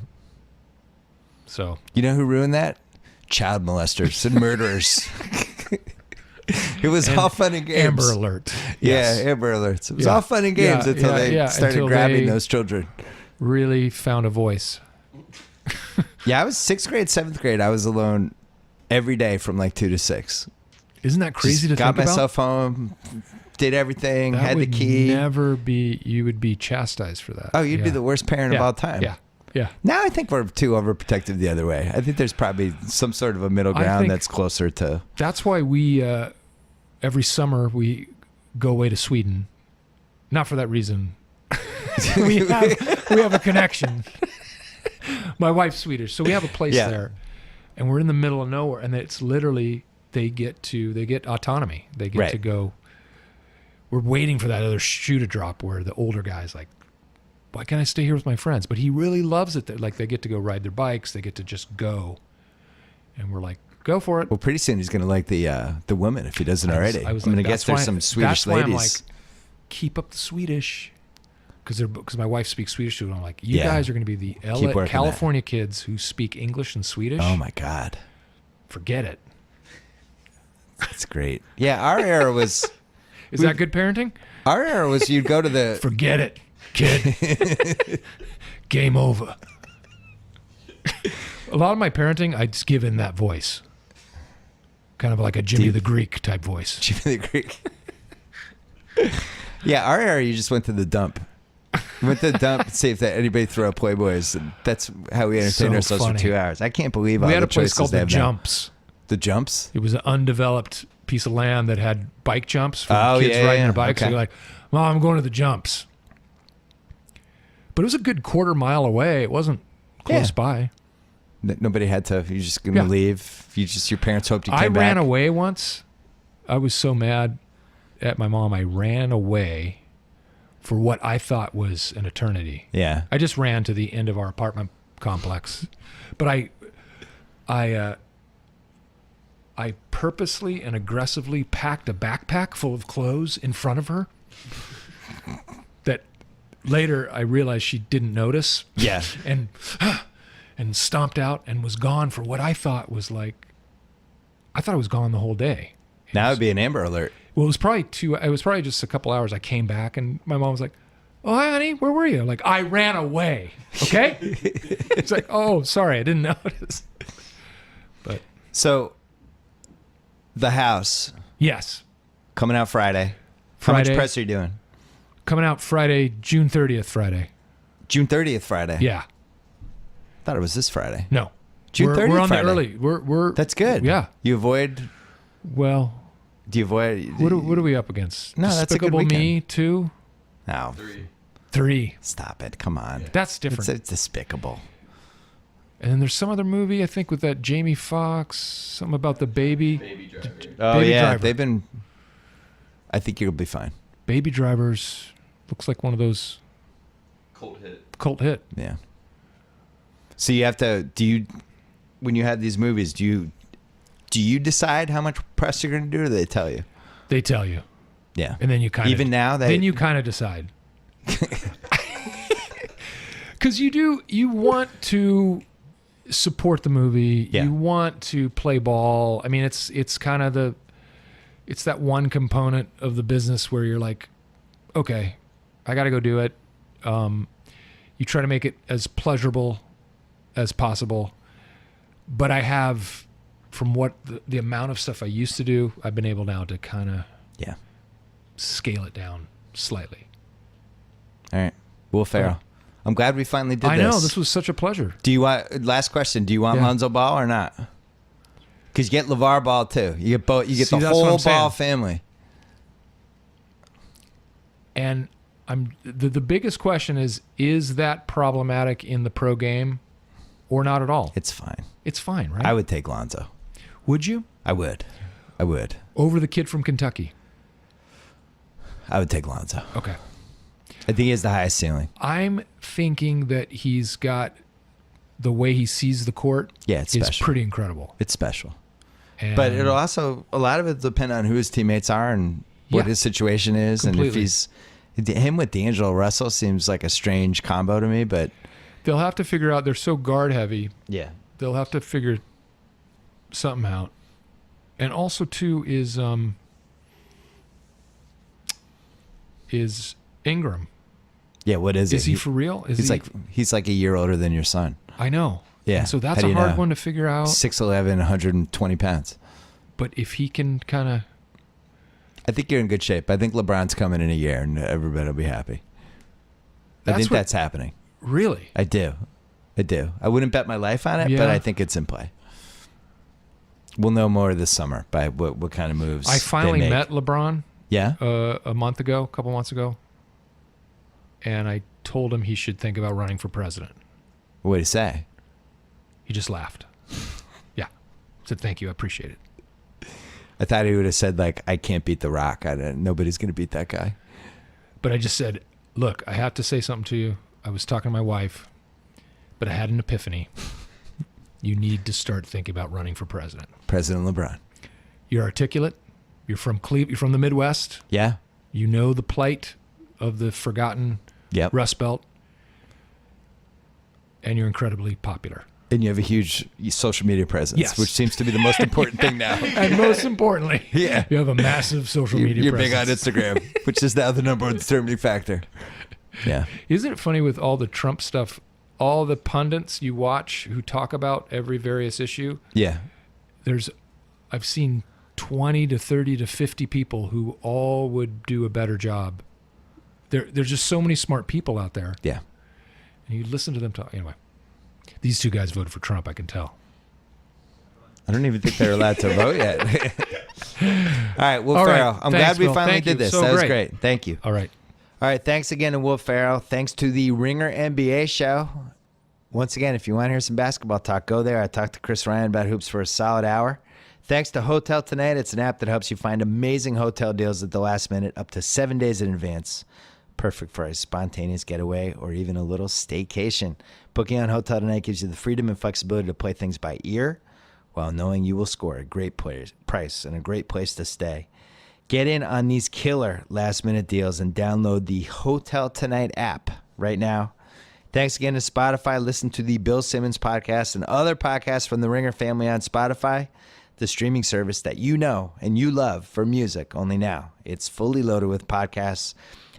So.
You know who ruined that? Child molesters and murderers. It was all fun and games.
Amber Alert.
Yeah, Amber Alerts. It was all fun and games until they started grabbing those children.
Really found a voice.
Yeah, I was 6th grade, 7th grade. I was alone every day from like 2 to 6.
Isn't that crazy to think about?
Got myself home, did everything, had the key.
You would be chastised for that.
Oh, you'd be the worst parent of all time.
Yeah. Yeah.
Now I think we're too overprotective the other way. I think there's probably some sort of a middle ground that's closer to.
That's why we every summer we go away to Sweden. Not for that reason. we have a connection. My wife's Swedish, so we have a place there, and we're in the middle of nowhere. And it's literally they get autonomy. They get to go. We're waiting for that other shoe to drop where the older guy's like, why can't I stay here with my friends? But he really loves it. Like they get to go ride their bikes. They get to just go. And we're like, go for it.
Well, pretty soon he's going to like the woman if he doesn't already. I'm going to guess there's some Swedish ladies. I'm like,
keep up the Swedish. Because my wife speaks Swedish too. And I'm like, you guys are going to be the California kids who speak English and Swedish.
Oh, my God.
Forget it.
That's great. Yeah, our era was...
Is that good parenting?
Our era was you'd go to the...
Forget it, kid. Game over. A lot of my parenting, I just give in that voice. Kind of like a Jimmy the Greek type voice.
Jimmy the Greek. Yeah, our era, you just went to the dump. Went to the dump and see if anybody threw up Playboys. And that's how we entertained ourselves for 2 hours. I can't believe all the choices
called the Jumps.
The Jumps?
It was an undeveloped piece of land that had bike jumps for kids riding their bikes. Okay. So you're like, Mom, I'm going to the Jumps. But it was a good quarter mile away. It wasn't close by.
Nobody had to. You're just going to leave. Your parents hoped you came back.
I ran away once. I was so mad at my mom. I ran away for what I thought was an eternity.
Yeah.
I just ran to the end of our apartment complex. But I purposely and aggressively packed a backpack full of clothes in front of her that later I realized she didn't notice.
Yeah.
And stomped out and was gone for what I thought was like, I thought I was gone the whole day.
Now it'd be an Amber Alert.
Well, it was probably just a couple hours. I came back and my mom was like, "Oh, hi, honey, where were you?" Like, I ran away. Okay. It's like, oh, sorry, I didn't notice. But
So The House
yes,
coming out Friday. How much
Friday.
press are you doing?
Coming out Friday, June 30th, Friday.
June 30th Friday.
Yeah.
Thought it was this Friday.
No.
June 30th
We're on
Friday.
the early. We're
That's good.
Yeah.
You avoid.
Well,
Do you avoid?
what are we up against?
No, that's a good
Despicable Me
weekend.
2?
No.
3.
Stop it. Come on.
That's different.
It's despicable.
And then there's some other movie, I think, with that Jamie Foxx, something about the baby.
Oh,
Baby
yeah.
Driver.
They've been. I think you'll be fine.
Baby Drivers looks like one of those cult hit.
Yeah. So you have to. When you have these movies, do you decide how much press you're going to do, or do they tell you?
They tell you.
Yeah.
And then you kind of.
Even now,
Then you kind of decide. Because you want to support the movie.
Yeah.
You want to play ball. I mean, it's kind of it's that one component of the business where you're like, okay, I got to go do it. You try to make it as pleasurable as possible. But I have, from what the amount of stuff I used to do, I've been able now to kind of scale it down slightly.
All right. Will Ferrell. I'm glad we finally did this.
I know, this was such a pleasure.
Do you want, last question, do you want Lonzo Ball or not? Because you get LeVar Ball too. You get both. You get
See,
the
that's what
whole
I'm saying.
Ball family.
And the biggest question is that problematic in the pro game or not at all?
It's fine.
It's fine, right?
I would take Lonzo.
Would you?
I would.
Over the kid from Kentucky?
I would take Lonzo.
Okay.
I think he has the highest ceiling.
I'm thinking that he's got the way he sees the court.
Yeah, it's
is
special.
pretty incredible.
It's special.
And
But it'll also, a lot of it depend on who his teammates are and what
Yeah.
his situation is. And if
Completely.
him with D'Angelo Russell seems like a strange combo to me, but
they'll have to figure out, they're so guard heavy.
yeah.
They'll have to figure something out. And also too is Ingram.
Yeah, what is
Is
it?
he for real?
He's like a year older than your son.
I know.
Yeah.
And so that's
How do
a
you
hard
know?
one to figure out.
6'11", 120 pounds.
But if he can kind of,
I think you're in good shape. I think LeBron's coming in a year and everybody will be happy. I think that's happening.
Really?
I do. I wouldn't bet my life on it,
Yeah.
but I think it's in play. We'll know more this summer by what kind of moves
I finally
they make.
met LeBron
Yeah?
a couple months ago, and I told him he should think about running for president.
What did he say?
He just laughed. Yeah. Said, thank you. I appreciate it.
I thought he would have said, like, I can't beat The Rock. Nobody's going to beat that guy.
But I just said, look, I have to say something to you. I was talking to my wife, but I had an epiphany. You need to start thinking about running for president.
President LeBron.
You're articulate. You're from You're from the Midwest.
Yeah?
You know the plight of the forgotten
Yep.
Rust Belt. And you're incredibly popular.
And you have a huge social media presence,
Yes.
which seems to be the most important thing now.
And most importantly,
Yeah.
you have a massive social media
You're
presence.
big on Instagram, which is now the number one determining factor. Yeah.
Isn't it funny with all the Trump stuff, all the pundits you watch who talk about every various issue?
Yeah.
I've seen 20 to 30 to 50 people who all would do a better job. There's just so many smart people out there.
Yeah.
And you listen to them talk. Anyway, these two guys voted for Trump, I can tell.
I don't even think they're allowed to vote yet. All right, Will
All right.
Ferrell. I'm
Thanks,
glad we
Will.
finally
Thank
did
you.
this.
So
That was
great.
great. Thank you.
All right.
All right, thanks again to Will Ferrell. Thanks to the Ringer NBA show. Once again, if you want to hear some basketball talk, go there. I talked to Chris Ryan about hoops for a solid hour. Thanks to Hotel Tonight. It's an app that helps you find amazing hotel deals at the last minute, up to 7 days in advance. Perfect for a spontaneous getaway or even a little staycation. Booking on Hotel Tonight gives you the freedom and flexibility to play things by ear while knowing you will score a great price and a great place to stay. Get in on these killer last-minute deals and download the Hotel Tonight app right now. Thanks again to Spotify. Listen to the Bill Simmons podcast and other podcasts from the Ringer family on Spotify, the streaming service that you know and you love for music only now. It's fully loaded with podcasts.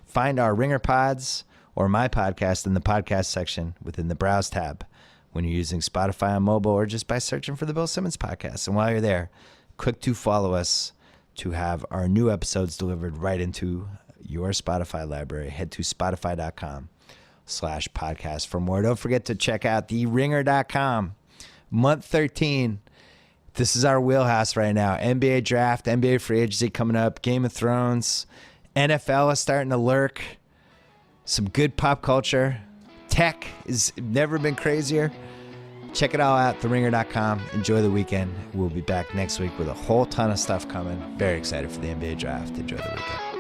Find our Ringer pods or my podcast in the podcast section within the Browse tab when you're using Spotify on mobile, or just by searching for the Bill Simmons podcast. And while you're there, click to follow us to have our new episodes delivered right into your Spotify library. Head to spotify.com/podcast for more. Don't forget to check out theringer.com. Month 13. This is our wheelhouse right now. NBA draft, NBA free agency coming up, Game of Thrones, NFL is starting to lurk, some good pop culture. Tech has never been crazier. Check it all out, theringer.com. Enjoy the weekend. We'll be back next week with a whole ton of stuff coming. Very excited for the NBA draft. Enjoy the weekend.